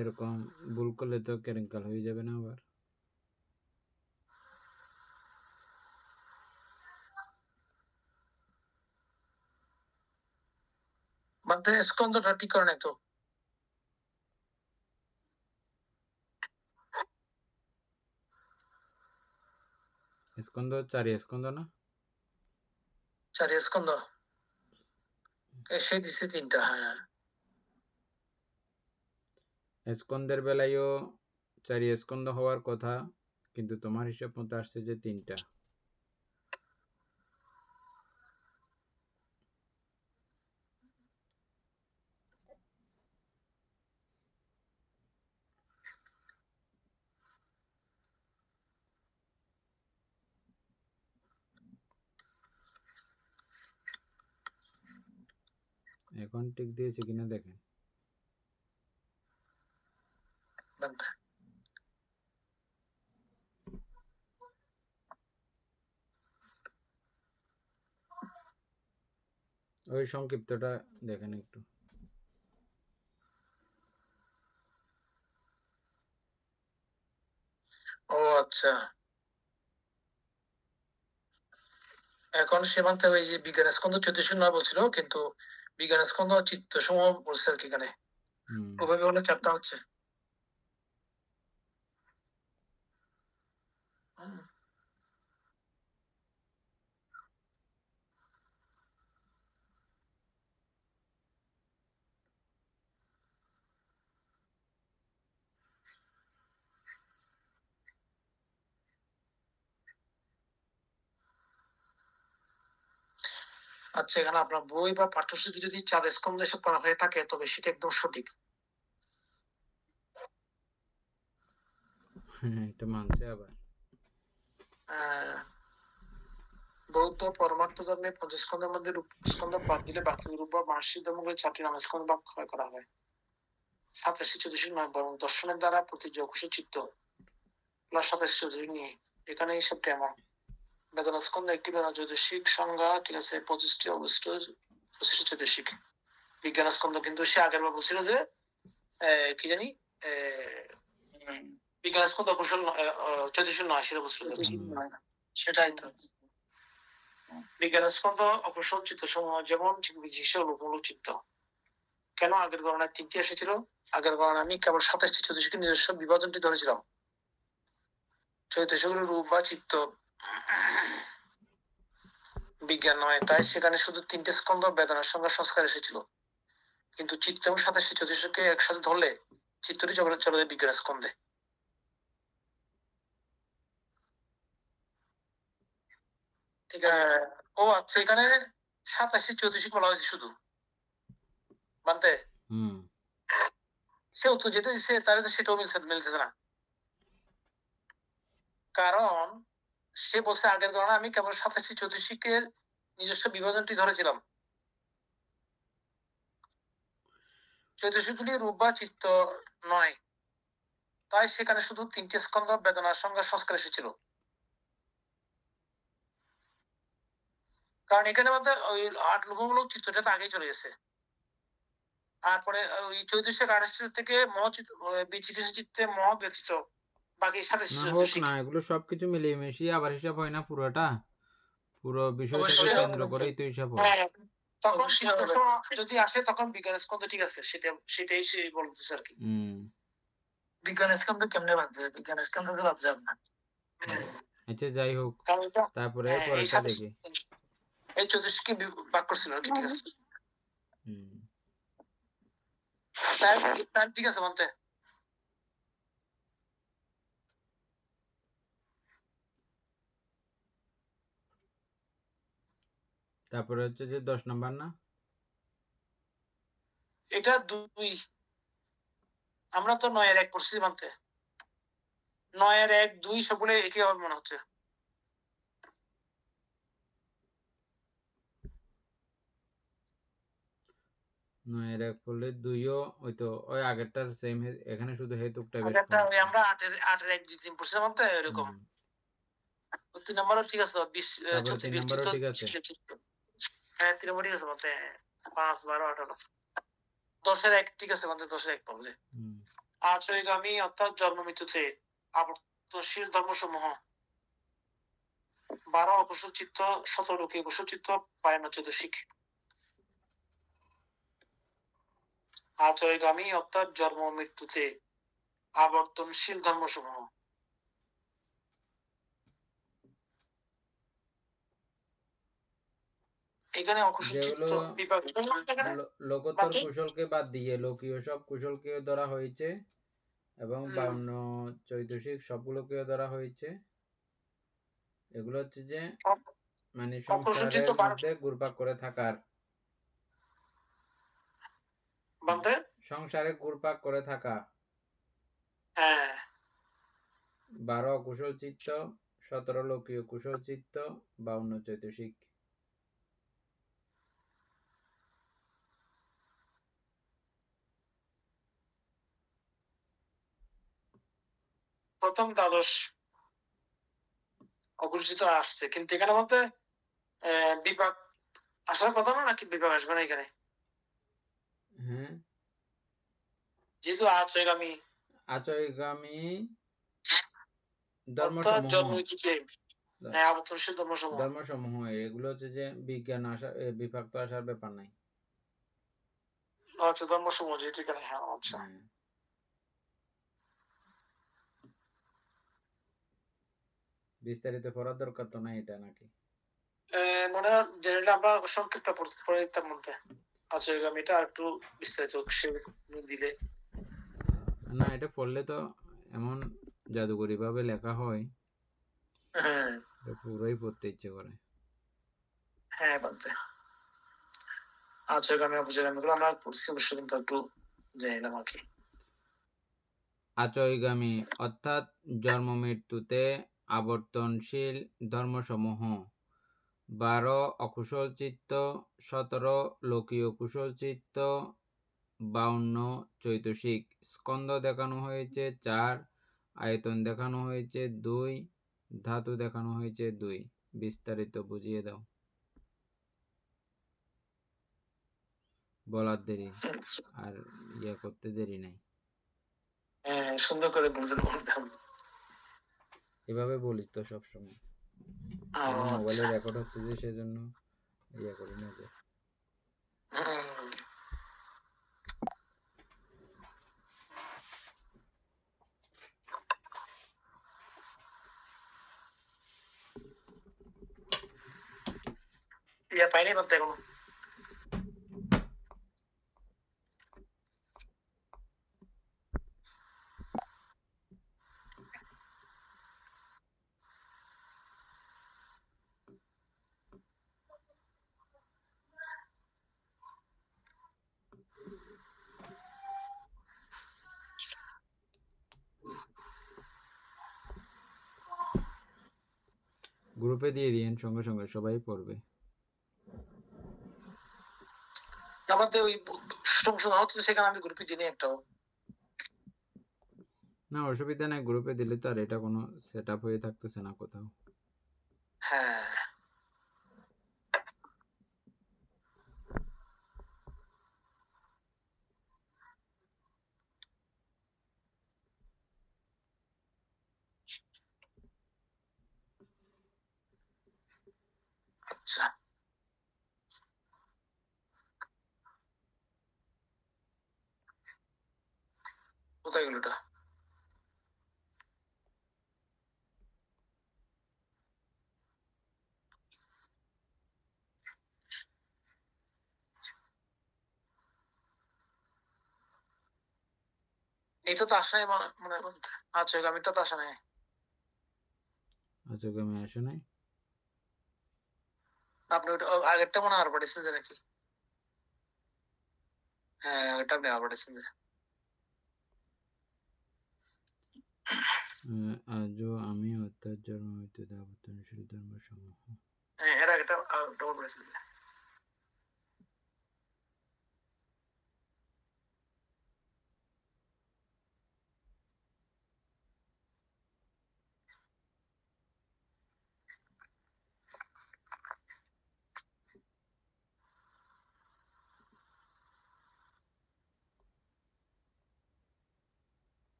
এরকম ভুল করলে তো কেরেঙ্কাল হয়ে যাবে না আবার। বাদ স্কন্ধটা ঠিক করে নাই তো। স্কন্ধ 4 স্কন্ধ না? 4 স্কন্ধ সে দিছে 3টা। হ্যাঁ, স্কন্ধের বেলায়ও 4 স্কন্ধ হওয়ার কথা, কিন্তু তোমার হিসাব মতো আসছে যে 3টা। এখন ঠিক দিয়েছে কিনা দেখেন। বাদ। ওই সংক্ষিপ্তটা দেখেন একটু। ও আচ্ছা, এখন সীমান্তে ওই যে বিজ্ঞান স্কন্ধ 1409 বলছিল, কিন্তু বিজ্ঞান স্কন্ধ চিত্ত সমূহ বলছে আর কি এখানে। ওভাবে হলে 4টা হচ্ছে। হুম। আচ্ছা, এখানে আপনার বই বা পাঠ্যসূচি যদি 4 স্কন্ধ এসব পড়া হয়ে থাকে তবে সেটা একদম সঠিক। এটা মানছে আবার। বৌদ্ধ পরমার্থ ধর্মে 5 স্কন্ধের মধ্যে রূপ স্কন্ধ বাদ দিলে বাকি রূপ বা মানসিক ধর্মগুলি 4টি নাম স্কন্ধ ভাগ করা হয়। 87-84 নয়, বরং দর্শনের দ্বারা প্রতি যৌকুশ চিত্ত প্লাস 87-84 নিয়ে এখানে হিসাবটা এমন। বেদনা স্কন্ধ একটি বেদনা জ্যোতিষিক সংজ্ঞা, ঠিক আছে, 25টি অবশিষ্ট 25টি জ্যোতিষিক। বিজ্ঞান স্কন্ধ কিন্তু সে আগের বার বলছিল যে কি জানি বিজ্ঞান স্কন্ধ অকুশল 1409 সেটা বলছিল। সেটাই তো। বিজ্ঞান স্কন্ধ অকুশল চিত্ত সমূহ যেমন লোকমূলক চিত্ত। কেন আগের গণনায় 3টি এসেছিল? আগের গণনায় আমি কেবল 27টি জ্যোতিষকে নিজস্ব বিভাজনটি ধরেছিলাম। জ্যোতিষগুলো রূপ বা চিত্ত বিজ্ঞান নয়, তাই সেখানে শুধু 3টে স্কন্ধ বেদনার সঙ্গে সংস্কার এসেছিল। কিন্তু চিত্ত এবং 27টি জ্যোতিষকে একসাথে ধরলে চিত্তটি চলে যায় বিজ্ঞান স্কন্ধে। ঠিক আছে। ও আচ্ছা, এখানে 87টি জ্যোতিষিক বলা হয়েছে শুধু, মানতে সে উত্তর যেটা দিচ্ছে তাহলে তো সেটাও মিলতেছে না। কারণ সে বলছে আগের গণনা আমি কেবল 27টি জ্যোতিষিকের নিজস্ব বিভাজনটি ধরেছিলাম। জ্যোতিষগুলি রূপ বা চিত্ত নয়, তাই সেখানে শুধু 3টে স্কন্ধ বেদনার সঙ্গে সংস্কার এসেছিল। কারণ এখানে মধ্যে ওই 8 লোকমূলক চিত্তটা তো আগেই চলে গেছে। তারপরে ওই 3428 থেকে বিচিকিৎসা চিত্তে ব্যতীত বাকি 27 হোক না, এগুলো সবকিছু মিলিয়ে মিশিয়ে আবার হিসাব হয় না পুরোটা, পুরো বিষয়টাকে কেন্দ্র করেই তো হিসাব হয়। তখন যদি আসে তখন বিজ্ঞান স্কন্ধ ঠিক আছে, সেটাই সে বলতেছে আর কি। বিজ্ঞান স্কন্ধ কেমনে বাদ যাবে? বিজ্ঞান স্কন্ধ তো বাদ যাবে না। আচ্ছা যাই হোক, তারপরে পরেরটা দেখি। এই 34কে ভাগ করছিল আর কি, ঠিক আছে। ঠিক আছে বলতে। তারপরে হচ্ছে যে 10 নাম্বার না, এটা 2। আমরা তো 9 এর 1 পড়ছি মানতে। 9 এর 1, 2 সবগুলো একই হবে মনে হচ্ছে। 9 এর 1 পড়লে 2ও ওই তো ওই আগেরটার সেম, এখানে শুধু হেতুকটা বেশ আগেরটা ওই আমরা 8 এর 1, 2, 3 পড়ছি মানতে এরকম। 3 নম্বরও ঠিক আছে, 20 তারপরে 3 নম্বরও ঠিক আছে। হ্যাঁ 3 নম্বর ঠিক আছে মানতে। 5, 12, 18, 10 এর 1 ঠিক আছে মানতে, 10 এর 1 পাবো। আচয়গামী অর্থাৎ জন্ম মৃত্যুতে আবর্তনশীল ধর্মসমূহ 12 অকুশল চিত্ত, 17 লৌকিক কুশল চিত্ত, 52 চৈতসিক। আচয়গামী অর্থাৎ জন্ম মৃত্যুতে আবর্তনশীল ধর্মসমূহ। এখানে অকুশল চিত্ত যেগুলো বিভাগ লোকোত্তর কুশলকে বাদ দিয়ে লৌকিক সব কুশলকে ধরা হয়েছে এবং 52 চৈতসিক সবগুলোকে ধরা হয়েছে। এগুলো হচ্ছে যে মানে সংসারের মধ্যে ঘুরপাক করে থাকার, সংসারে ঘুরপাক করে থাকা 12 কুশল চিত্ত, 17 লৌকিক কুশল চিত্ত, 52 চৈতসিক। প্রথম দ্বাদশ অকুশিত আসছে, কিন্তু এখানে মধ্যে বিভাগ আসার কথা না, নাকি বিভাগ আসবে না এখানে? হ্যাঁ, যেহেতু আচয়গামী ধর্মসমূহ এগুলো হচ্ছে যে বিজ্ঞান আসা বিভাগ তো আসার ব্যাপার নাই। আচ্ছা, ধর্মসমূহ যেহেতু এখানে। হ্যাঁ, আচ্ছা। বিস্তারিত পড়ার দরকার তো নাই এটা নাকি? মনে হয় জেনারেলি আমরা সংক্ষিপ্ত পড়ে দিতাম মধ্যে। আচয়গামীটা আর একটু বিস্তারিত দিলে। না, এটা পড়লে তো এমন জাদুকরি ভাবে লেখা হয়, পুরোই পড়তে ইচ্ছে করে। হ্যাঁ, বলতে আচয়গামী অপচয়গামী গুলো আমরা পড়ছি অবশ্য, কিন্তু একটু জেনে নিলাম আর কি। আচয়গামী অর্থাৎ জন্ম মৃত্যুতে আবর্তনশীল ধর্মসমূহ 12 অকুশল চিত্ত, 17 লৌকিক কুশল চিত্ত, 52 চৈতসিক। স্কন্ধ দেখানো হয়েছে 4, আয়তন দেখানো হয়েছে 2, ধাতু দেখানো হয়েছে 2। বিস্তারিত বুঝিয়ে দাও। বলার দেরি আর ইয়ে করতে দেরি নাই। সুন্দর করে বুঝলেন। এভাবে বলিস তো সবসময়। মোবাইলে রেকর্ড হচ্ছে যে সেজন্য ইয়ে করি না যে। পাইনি বলতে এখনো। গ্রুপে দিয়ে দিন, সঙ্গে সঙ্গে সবাই পড়বে। আমাদের ওই সংশোধন হচ্ছে, সেখানে আমি গ্রুপে দিই একটাও। না, অসুবিধা নাই, গ্রুপে দিলে তো আর এটা কোনো সেটআপ হয়ে থাকতেছে না কোথাও। হ্যাঁ, আচ্ছা। কোথায় গেল এটা? এটা তো আসে নাই মনে হয়। আচ্ছা, আগামীটা তো আসে নাই। আচ্ছা, আমি আসে নাই। আপনি ওটা আগেরটা মনে হয় আর পাঠিয়েছেন যে নাকি? হ্যাঁ, ওটা আপনি আর পাঠিয়েছেন যে। আজও আমি অর্থাৎ জন্ম মৃত্যুতে আবর্তনশীল ধর্মসমূহ। হ্যাঁ, এর আগেটা ডবল পাঠিয়েছেন।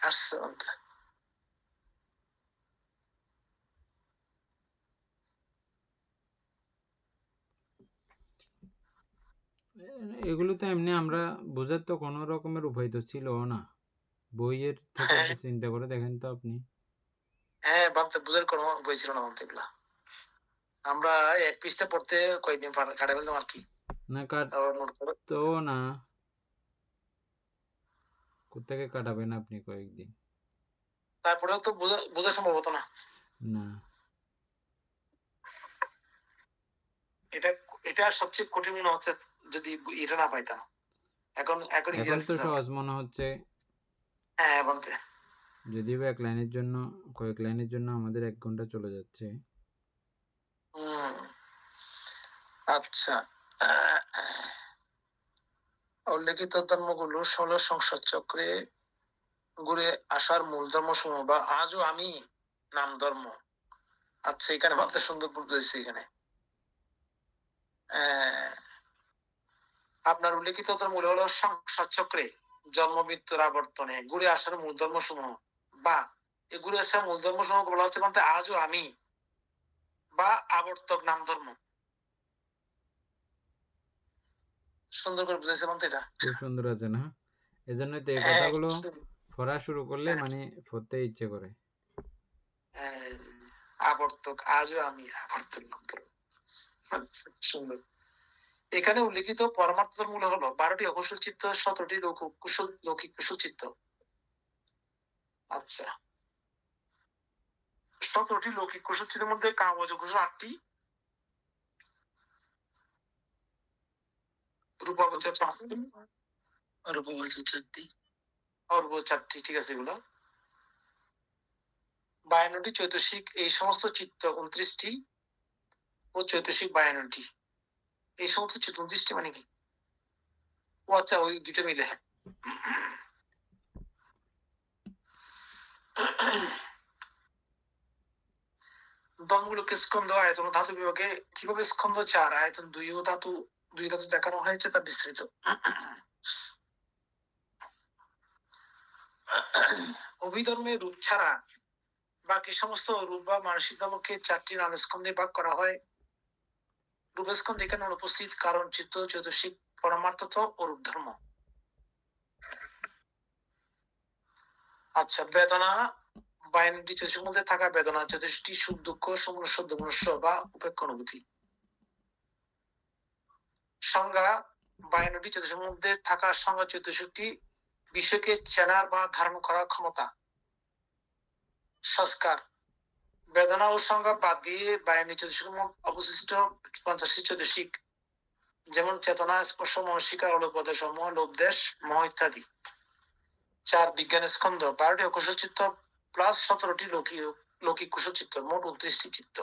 আসছে বলতে এগুলো তো এমনি আমরা বোঝার তো কোনো রকমের উপায় তো ছিল না, বইয়ের থেকে একটু চিন্তা করে দেখেন তো আপনি। হ্যাঁ ভাবতে বুঝার কোনো বই ছিল না বলতে এগুলা, আমরা এক পৃষ্ঠা পড়তে কয়েকদিন কাটে ফেলতাম আর কি। না তো না, কোথেকে কাটাবেন আপনি কয়েকদিন? তারপরেও তো বোঝা সম্ভব হতো না। না, এটা এটা সবচেয়ে কঠিন মনে হচ্ছে যদি এটা না পাইতাম। এখন এখন তো সহজ মনে হচ্ছে। হ্যাঁ বলতে যদিও এক লাইনের জন্য কয়েক লাইনের জন্য আমাদের 1 ঘন্টা চলে যাচ্ছে। আচ্ছা, উল্লেখিত ধর্মগুলো 16 সংসার চক্রে ঘুরে আসার মূল ধর্মসমূহ বা আজও আমি নাম ধর্ম। আচ্ছা এখানে মাত্র সুন্দর বলতেছি, এখানে আপনার উল্লেখিত ধর্মগুলো হলো সংসার চক্রে জন্ম মৃত্যুর আবর্তনে ঘুরে আসার মূল ধর্মসমূহ বা এই ঘুরে আসার মূল ধর্মসমূহ বলা হচ্ছে বলতে আজও আমি বা আবর্তক নাম ধর্ম। সুন্দর করে বুঝেছে বলতে এটা খুব সুন্দর আছে না? এজন্যই তো এই কথাগুলো পড়া শুরু করলে মানে পড়তে ইচ্ছে করে। আবর্তক আজও আমি আবর্তক নাম ধর্ম। সুন্দর। এখানে উল্লেখিত পরমার্থ ধর্মগুলো হলো 12টি অকুশল চিত্ত, 17টি লৌকিক কুশল চিত্ত। আচ্ছা 17টি লৌকিক কুশল চিত্তের মধ্যে কামজ কুশল 8টি, রূপাবচ 5টি, রূপাবচ 4টি, অর্ব 4টি, ঠিক আছে এগুলো 52টি চৈতসিক, এই সমস্ত চিত্ত 29টি ও চৈতসিক 52টি। এই সমস্ত চিত্ত 29টি মানে কি? ও আচ্ছা ওই দুটো মিলে। দমগুলোকে স্কন্ধ আয়তন ধাতু বিভাগে কিভাবে স্কন্ধ 4 আয়তন 2 ও দুই ধাতু দেখানো হয়েছে তা বিস্তৃত। অভিধর্মে রূপ ছাড়া বাকি সমস্ত রূপ বা মানসিক ধর্মকে 4টি নাম স্কন্ধে ভাগ করা হয়। রূপ স্কন্ধ এখানে অনুপস্থিত কারণ চিত্ত চৈতসিক পরমার্থ ও রূপ ধর্ম। আচ্ছা বেদনা 52টি চৈতসিক মধ্যে থাকা বেদনা 34টি সুখ দুঃখ সমস্য মনুষ্য বা উপেক্ষা অনুভূতি। সংজ্ঞা 52টি চৈতসিক মধ্যে থাকা সংজ্ঞা 64টি বিষয়কে চেনার বা ধারণ করার ক্ষমতা। সংস্কার বেদনা ও সংজ্ঞা বাদ দিয়ে 52টি চৈতসিক অবশিষ্ট 50টি চৈতসিক, যেমন চেতনা, স্পর্শ, মনস্বিকার, অলপদ সমূহ, লোভদেশ, মোহ ইত্যাদি। 4 বিজ্ঞান স্কন্ধ 12টি অকুশল চিত্ত প্লাস 17টি লৌকিক কুশল চিত্ত, মোট 29টি চিত্ত।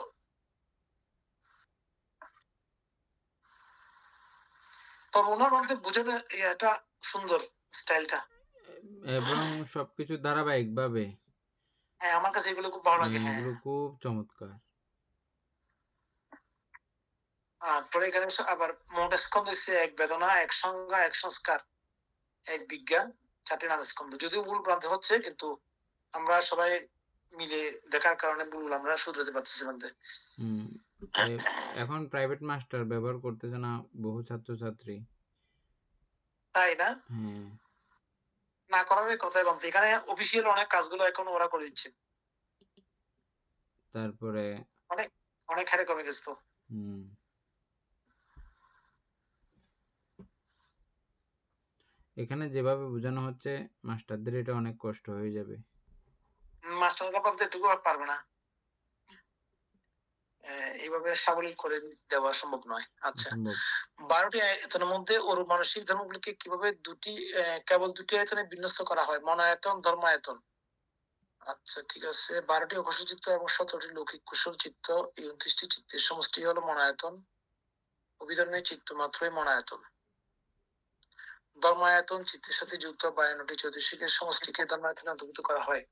তবে ওনার মধ্যে বুঝানো এটা সুন্দর স্টাইলটা এবং সবকিছু ধারাবাহিক ভাবে। হ্যাঁ আমার কাছে এগুলো খুব ভালো লাগে। হ্যাঁ এগুলো খুব চমৎকার। পরে এখানে আবার মোট স্কন্ধ হচ্ছে 1 বেদনা, 1 সংজ্ঞা, 1 সংস্কার, 1 বিজ্ঞান, 4টি নাম স্কন্ধ। যদিও ভুল ভ্রান্তি হচ্ছে কিন্তু আমরা সবাই মিলে দেখার কারণে ভুল আমরা শুধরাতে পারতেছি মধ্যে। এখন প্রাইভেট মাস্টার ব্যবহার করতেছে না বহু ছাত্রছাত্রী, তাই না? হ্যাঁ না করার কথাই বলতে এখানে অফিসিয়াল অনেক কাজগুলো এখন ওরা করে দিচ্ছে। তারপরে অনেক অনেক হারে কমে গেছে তো। এখানে যেভাবে বোঝানো হচ্ছে মাস্টারদের এটা অনেক কষ্ট হয়ে যাবে। মাস্টাররা বলতে এটুকু পারবে না, এইভাবে সাবলীল করে দেওয়া সম্ভব নয়। আচ্ছা 12টি আয়তনের মধ্যে ওর মানসিক ধর্মগুলিকে কিভাবে কেবল দুটি আয়তনে বিন্যস্ত করা হয়, মনায়তন, ধর্মায়তন। আচ্ছা ঠিক আছে 12টি অকুশল চিত্ত এবং 17টি লৌকিক কুশল চিত্ত, এই 29টি চিত্তের সমষ্টি হলো মনায়তন। অভিধর্মের চিত্ত মাত্রই মনায়তন। ধর্মায়তন চিত্তের সাথে যুক্ত 52টি চৈতসিকের সমষ্টিকে ধর্মায়তনে অন্তর্ভুক্ত করা হয়।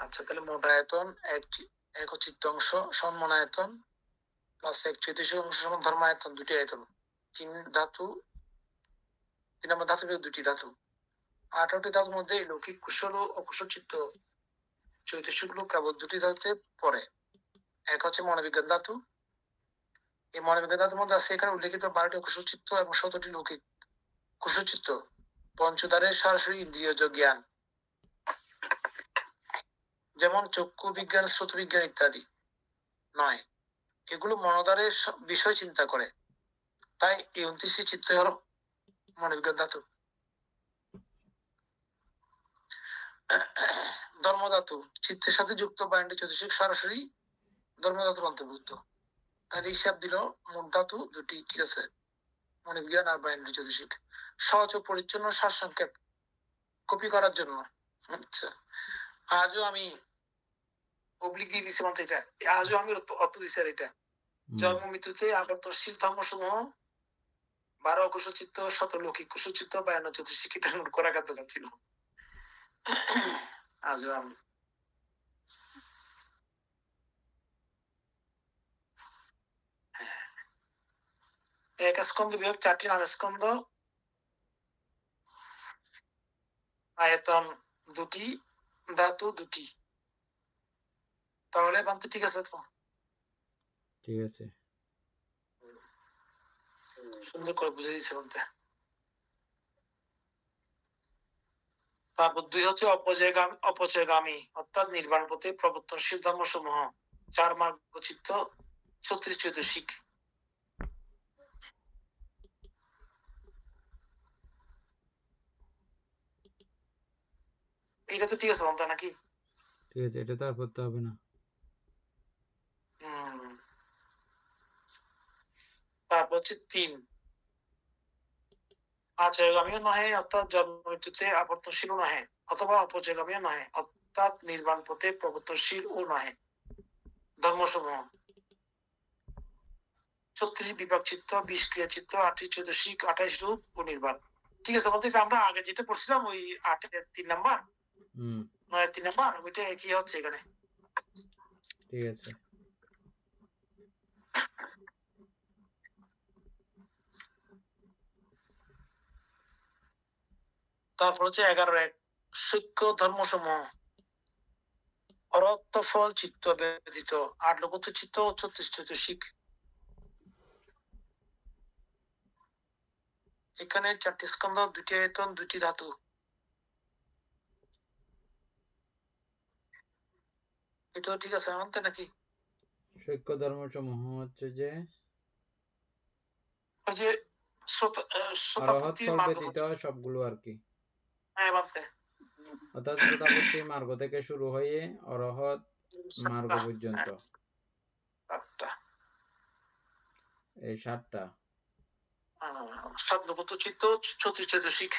আচ্ছা তাহলে মোট আয়তন এক চিত্ত অংশ সমান মনায়তন প্লাস 1 চৈতসিক অংশ সমান ধর্মায়তন, দুটি আয়তন। 3 নম্বর ধাতু 2টি ধাতু। 18টি ধাতুর মধ্যে লৌকিক কুশল ও অকুশল চিত্ত চৈতসিকগুলো কেবল দুটি ধাতুতে পড়ে। এক হচ্ছে মনোবিজ্ঞান ধাতু। এই মনোবিজ্ঞান ধাতুর মধ্যে আছে এখানে উল্লেখিত 12টি অকুশল চিত্ত এবং 17টি লৌকিক কুশল চিত্ত পঞ্চদ্বারের সরাসরি ইন্দ্রিয়জ জ্ঞান, যেমন চক্ষু বিজ্ঞান, শ্রোত বিজ্ঞান ইত্যাদি নয়। এগুলো মনোদ্বারের বিষয় চিন্তা করে। তাই এই 29টি চিত্ত হল মনোবিজ্ঞান ধাতু। ধর্মধাতু চিত্তের সাথে যুক্ত 52টি চৈতসিক সরাসরি ধর্মধাতুর অন্তর্ভুক্ত। তার হিসাব দিল মোট ধাতু দুটি, ঠিক আছে, মনোবিজ্ঞান আর 52টি চৈতসিক। সহজ ও পরিচ্ছন্ন সারসংক্ষেপ কপি করার জন্য আচ্ছা আজও আমি অবলিক দিয়ে দিচ্ছি মাত্র এটা, আজও আমি অর্থ দিচ্ছি আর এটা জন্ম মৃত্যুতে আবর্তনশীল ধর্মসমূহ 12 অকুশল চিত্ত, 17 লৌকিক কুশল চিত্ত, 52 চৈতসিক, এটা নোট করা দরকার ছিল। আজও আমি এক স্কন্ধ বিভাগ 4টি নাম স্কন্ধ, আয়তন 2টি, ধাতু 2টি। তাহলে বানতে ঠিক আছে তো? ঠিক আছে, সুন্দর করে বুঝে দিচ্ছে বলতে। তারপর 2 হচ্ছে অপচয়গামী অর্থাৎ নির্বাণ পথে প্রবর্তনশীল ধর্মসমূহ 4 মার্গ চিত্ত 36 চৈতসিক। এটা তো ঠিক আছে বলতে নাকি? ঠিক আছে, এটা তো আর করতে হবে না। তারপর হচ্ছে 3 আচয়গামীও নহে অর্থাৎ জন্ম মৃত্যুতে আবর্তনশীল নহে, অথবা অপচয়গামীও নহে অর্থাৎ নির্বাণ পথে প্রবর্তনশীল ও নহে ধর্মসমূহ 36 বিভাগ চিত্ত, 20 ক্রিয়া চিত্ত, 8টি চৈতসিক, 28 রূপ ও নির্বাণ। ঠিক আছে বলতে আমরা আগে যেটা পড়ছিলাম ওই 8-এর 3 নাম্বার 9-এর 3 নাম্বার ওইটা একই হচ্ছে এখানে। ঠিক আছে, তারপর হচ্ছে 11-1 সূক্ষ্ম ধর্মসমূহ অরত্ব ফল চিত্ত ব্যতীত 8 লোকোত্তর চিত্ত ও 36 চৈতসিক। এখানে 4টি স্কন্ধ, 2টি আয়তন, 2টি ধাতু। এটা ঠিক আছে মানতে নাকি? সূক্ষ্ম ধর্মসমূহ হচ্ছে যে ওই যে অরহৎ ফল ব্যতীত সবগুলো আর কি। হ্যাঁ মানতে। অর্থাৎ শ্রোতাপত্তি মার্গ থেকে শুরু হয়ে অরহৎ মার্গ পর্যন্ত এই 7টা 7 লোকোত্তর চিত্ত 36 চৈতসিক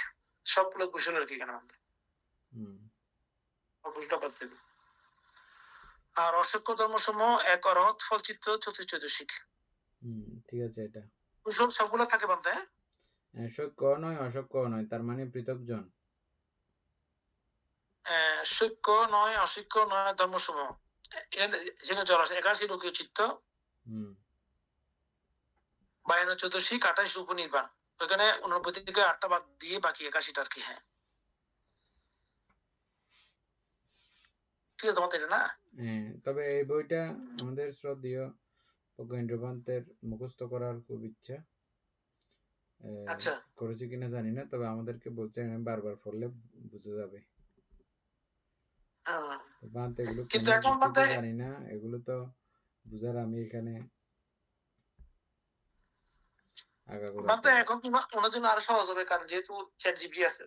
সবগুলো কুশল আর কি এখানে মানতে। আর অসংখ্য ধর্মসমূহ এক অরহৎ ফল চিত্ত 36 চৈতসিক। ঠিক আছে, এটা কুশল সবগুলো থাকে মানতে। সূক্ষ্ম নয়, অসূক্ষ্ম নয়, তার মানে পৃথকজন। সূক্ষ্ম নয়, অসূক্ষ্ম নয় ধর্মসমূহ যেখানে জল আছে 81 লৌকিক চিত্ত, 52 চৈতসিক, 28 রূপ নির্বাণ। ওইখানে 49 থেকে 8টা বাদ দিয়ে বাকি 81টা আর কি। হ্যাঁ ঠিক আছে তোমাদের না? তবে এই বইটা আমাদের শ্রদ্ধেয় প্রজ্ঞেন্দ্র পান্তের মুখস্থ করার খুব ইচ্ছা। আচ্ছা করেছি কিনা জানি না, তবে আমাদেরকে বলছে বারবার পড়লে বুঝে যাবে। পান্ত এগুলো কেন জানি না, এগুলো তো বুঝার আমি এখানে এখন ওনার জন্য আরো সহজ হবে কারণ যেহেতু চ্যাট জিপিটি আছে।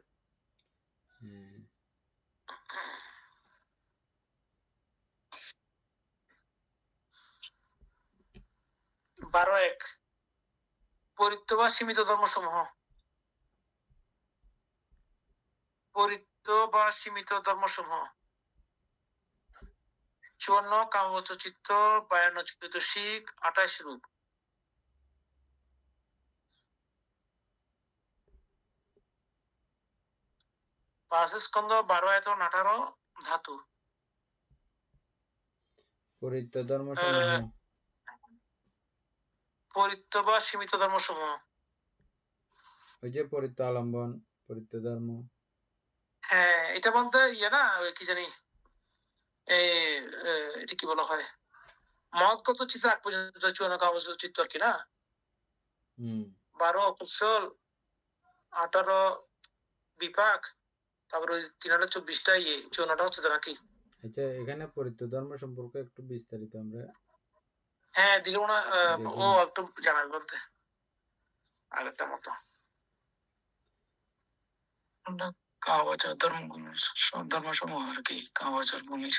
12-1 পরিত্য বা সীমিত ধর্মসমূহ। পরিত্য বা সীমিত ধর্মসমূহ 54 কামবচন চিত্ত, 52 চৈতসিক, 28 রূপ। পাঁচ স্কন্ধ, 12 আয়তন, 18 ধাতু। পরিত্য ধর্মসমূহ পরিত্য বা সীমিত ধর্মসমূহ ওই যে পরিত্য আলম্বন, পরিত্য ধর্ম হ্যাঁ, এটা বলতে ইয়ে না, কি জানি এটা কি বলা হয়, মহৎগত চিত্র আগ পর্যন্ত 54 কাগজ চিত্র আর কি না, 12 কুশল 18 বিপাক, তারপরে 324টা 54টা হচ্ছে তো নাকি? আচ্ছা, এখানে পরিত্য ধর্ম সম্পর্কে একটু বিস্তারিত আমরা হ্যাঁ দিল না, ও একটু জানার বলতে আরেকটা মতো কাওয়াচার ধর্মসমূহ আর কি, কাওয়াচার ভূমির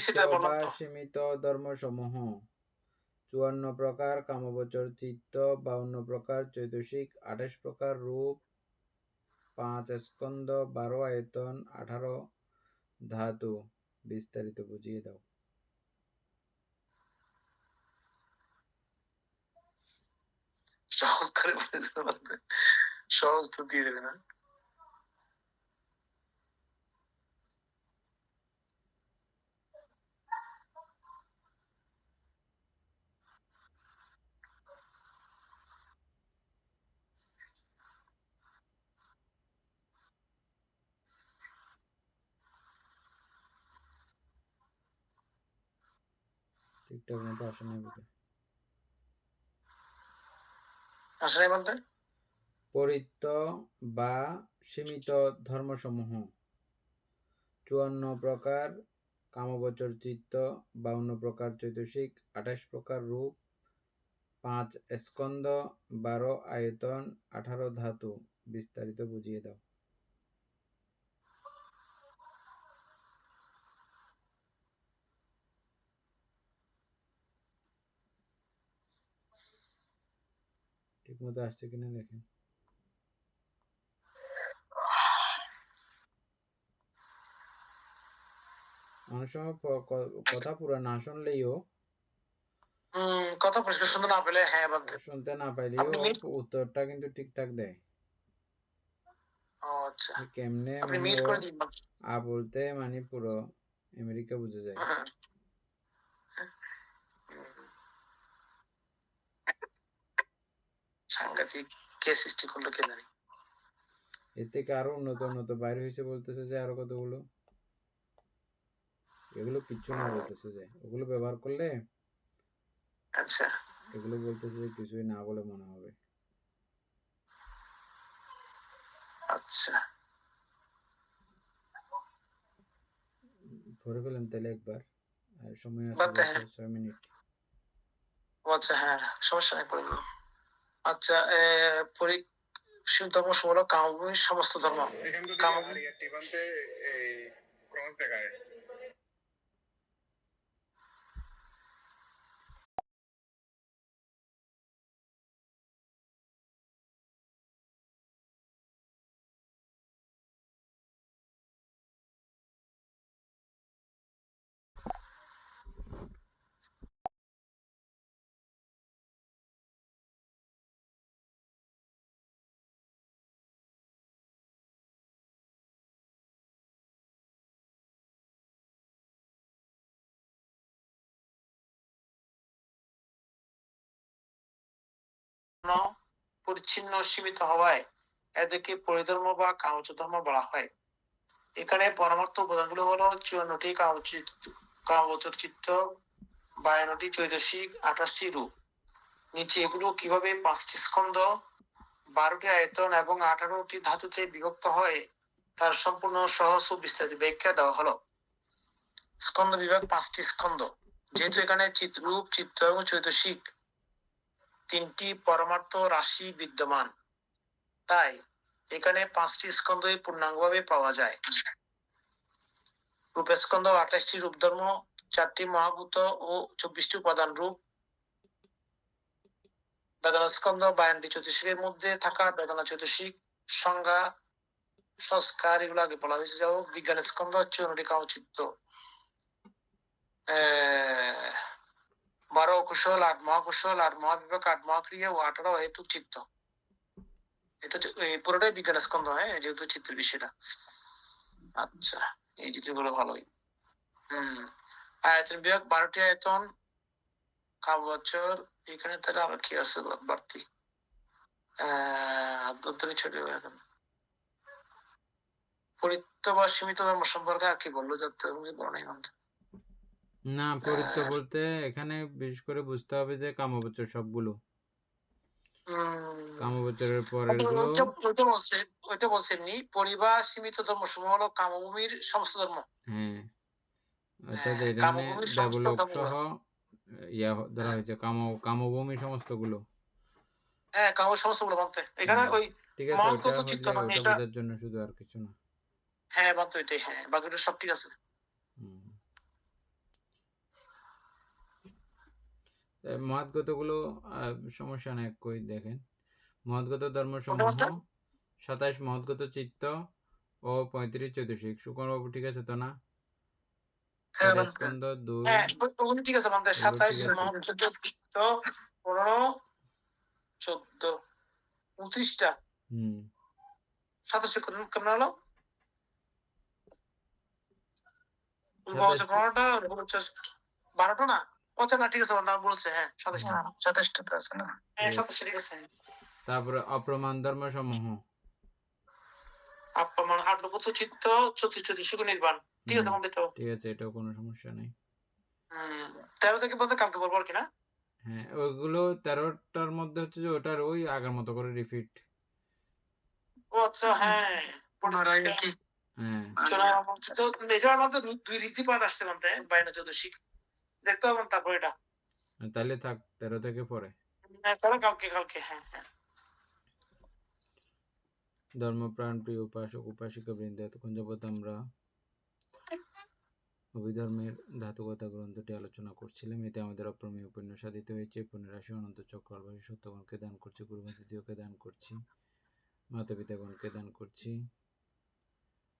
সেটা বললাম তো। সীমিত ধর্মসমূহ 54 প্রকার কামগোচর চিত্ত, 52 প্রকার চৈতসিক, 28 প্রকার রূপ, 5 স্কন্ধ, 12 আয়তন, 18 ধাতু। বিস্তারিত বুঝিয়ে দাও। সহজ করে বলতে সহজ তো দিয়ে দেবে না। ঠিকঠাক মতো আসে নাই বুঝে। আসে নাই বলতে পরিত্য বা সীমিত ধর্মসমূহ 54 প্রকার কামগোচর চিত্ত, 52 প্রকার চৈতসিক, 28 প্রকার রূপ, 5 স্কন্ধ, 12 আয়তন, 18 ধাতু। বিস্তারিত বুঝিয়ে দাও। ঠিক মতো আসছে কিনা দেখেন। অনেক সময় কথা পুরো না শুনলেও, কথা পরিষ্কার শুনতে না পেলে হ্যাঁ বলতে, শুনতে না পাইলেও উত্তরটা কিন্তু ঠিকঠাক দেয়। আচ্ছা কেমনে আপনি মানে মিট ও করে দিন। আ বলতে মানে পুরো আমেরিকা বুঝে যায়। সাংঘাতিক কে সৃষ্টি করলো কে জানি। এর থেকে আরো উন্নত উন্নত বাইরে হয়েছে বলতেছে যে আরো কতগুলো, এগুলো কিচ্ছু না বলতেছে যে ওগুলো ব্যবহার করলে, আচ্ছা এগুলো বলতেছে যে কিছুই না বলে মনে হবে। আচ্ছা পড়ে ফেলেন তাহলে একবার, আর সময় আছে 6 মিনিট। আচ্ছা হ্যাঁ সমস্যা নাই পড়ে গেল। আচ্ছা ধর্মসমূহ কামভূমির সমস্ত ধর্ম ক্রস দেখায়। পরিচ্ছিন্ন সীমিত হওয়ায় এদেরকে পরিধর্ম বা কাউচ ধর্ম বলা হয়। এখানে পরমার্থ উপাদানগুলো হলো 54টি কামগোচর চিত্ত, 52টি চৈতসিক, 28টি রূপ। নিচে এগুলো কিভাবে 5টি স্কন্ধ, 12টি আয়তন এবং 18টি ধাতুতে বিভক্ত হয় তার সম্পূর্ণ সহজ ও বিস্তারিত ব্যাখ্যা দেওয়া হলো। স্কন্ধ বিভাগ 5টি স্কন্ধ। যেহেতু এখানে রূপ, চিত্ত এবং চৈতসিক 3টি পরমার্থ রাশি বিদ্যমান, তাই এখানে 5টি স্কন্ধই পূর্ণাঙ্গভাবে পাওয়া যায়। রূপস্কন্ধ 28টি রূপ ধর্ম, 4টি মহাভূত ও 24টি উপাদান রূপ। বেদনা স্কন্ধ 52টি চৈতসিকের মধ্যে থাকা বেদনা চৈতসিক, সংজ্ঞা, সংস্কার এগুলো আগে বলা হয়েছে। যাও বিজ্ঞান স্কন্ধ 54টি কামচিত্ত, 12 কুশল, 8 মহাকুশল, 8 মহাবিভাগ, 8 মহাক্রিয়া ও 18 হেতু চিত্ত। এটা পুরোটাই বিজ্ঞান স্কন্ধ, হ্যাঁ যেহেতু চিত্রের বিষয়টা। আচ্ছা এই চিত্রগুলো ভালোই। আয়তন বিভাগ 12টি আয়তন, কাবচর এখানে তাহলে আরো কি আছে বাড়তি, আভ্যন্তরীণ ছোট আয়তন, পরিত্য বা সীমিত ধর্ম সম্পর্কে আর কি বললো যাতে তুমি বলো নাই আমাদের। না, পরিত্য বলতে এখানে বিশেষ করে বুঝতে হবে যে কামবচর সবগুলো। কামবচরের পরের গুলো ওইটা বলছেননি, পরিবার সীমিত ধর্ম সমূহ হলো কামভূমির সমস্ত ধর্ম। হ্যাঁ, অর্থাৎ এখানে কামভূমির সমস্ত ডেভেলপ ধর্ম। সহ ধরা হয়েছে কামভূমি সমস্ত গুলো। হ্যাঁ, কাম সমস্ত গুলো মানতে এখানে ওই ঠিক আছে, মহৎগত ওটা চিত্ত হলে মানে ওটা এটা। বোঝার জন্য শুধু, আর কিছু না। হ্যাঁ মানতে ওইটাই, হ্যাঁ বাকিটা সব ঠিক আছে। মহাৎগত গুলো সমস্যা নাই, কই দেখেন। মহাৎগত ধর্মসমূহ 27 মহাৎগত চিত্ত ও 35 চৈতসিক। সুকুমার বাবু ঠিক আছে তো না? হ্যাঁ, স্কন্ধ 2 ওগুলো ঠিক আছে মানতে। 27 মহাৎগত চিত্ত 15 14 29টা 27 কেমন হলো? 12টা না? আচ্ছা না, ঠিক আছে না বলছে। হ্যাঁ 27টা তো আছে না? হ্যাঁ 27টা ঠিক আছে। তারপরে অপ্রমাণ ধর্ম সমূহ অপ্রমাণ 8 চিত্ত 34 নির্বাণ। ঠিক আছে আমাদের তো। ঠিক আছে, এটাও কোনো সমস্যা নেই। 13 থেকে বলতে কালকে বলবো আর কি না? হ্যাঁ, ওইগুলো 13টার মধ্যে হচ্ছে যে ওটার ওই আগের মতো করে রিপিট। ও আচ্ছা, হ্যাঁ পুনরায় কি? হ্যাঁ, তো এটার মধ্যে 2 রীতিপাত আসছে মানতে, বাইনা চতুর্শিক দেখতে হবে তারপর এটা। তাহলে থাক 13 থেকে পরে। হ্যাঁ তাহলে কালকে। হ্যাঁ হ্যাঁ। ধর্মপ্রাণ প্রিয় উপাসক উপাসিকা বৃন্দ, এতক্ষণ যাবৎ আমরা অভিধর্মের ধাতুকতা গ্রন্থটি আলোচনা করছিলাম। এতে আমাদের অপ্রমেয় পুণ্য সাধিত হয়েছে। পুণ্যের রাশি অনন্ত চক্রবাসী সত্যগণকে দান করছি, গুরুমতিকে দান করছি, মাতা পিতাগণকে দান করছি,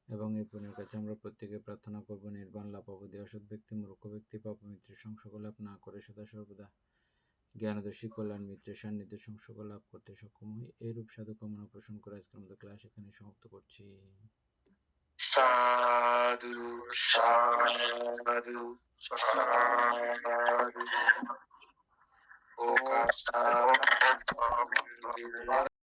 এবং এই পুণ্যের কাছে আমরা প্রত্যেকে প্রার্থনা করব নির্বাণ লাভ অবধি অসৎ ব্যক্তি মূর্খ ব্যক্তি পাপমিত্রের সংসর্গ লাভ না করে সদা সর্বদা জ্ঞানদর্শী কল্যাণ মিত্রের সান্নিধ্য সংসর্গ লাভ করতে সক্ষম হই। এরূপ সাধু কামনা পোষণ করে আজকের আমাদের ক্লাস এখানে সমাপ্ত করছি। সাধু সাধু সাধু।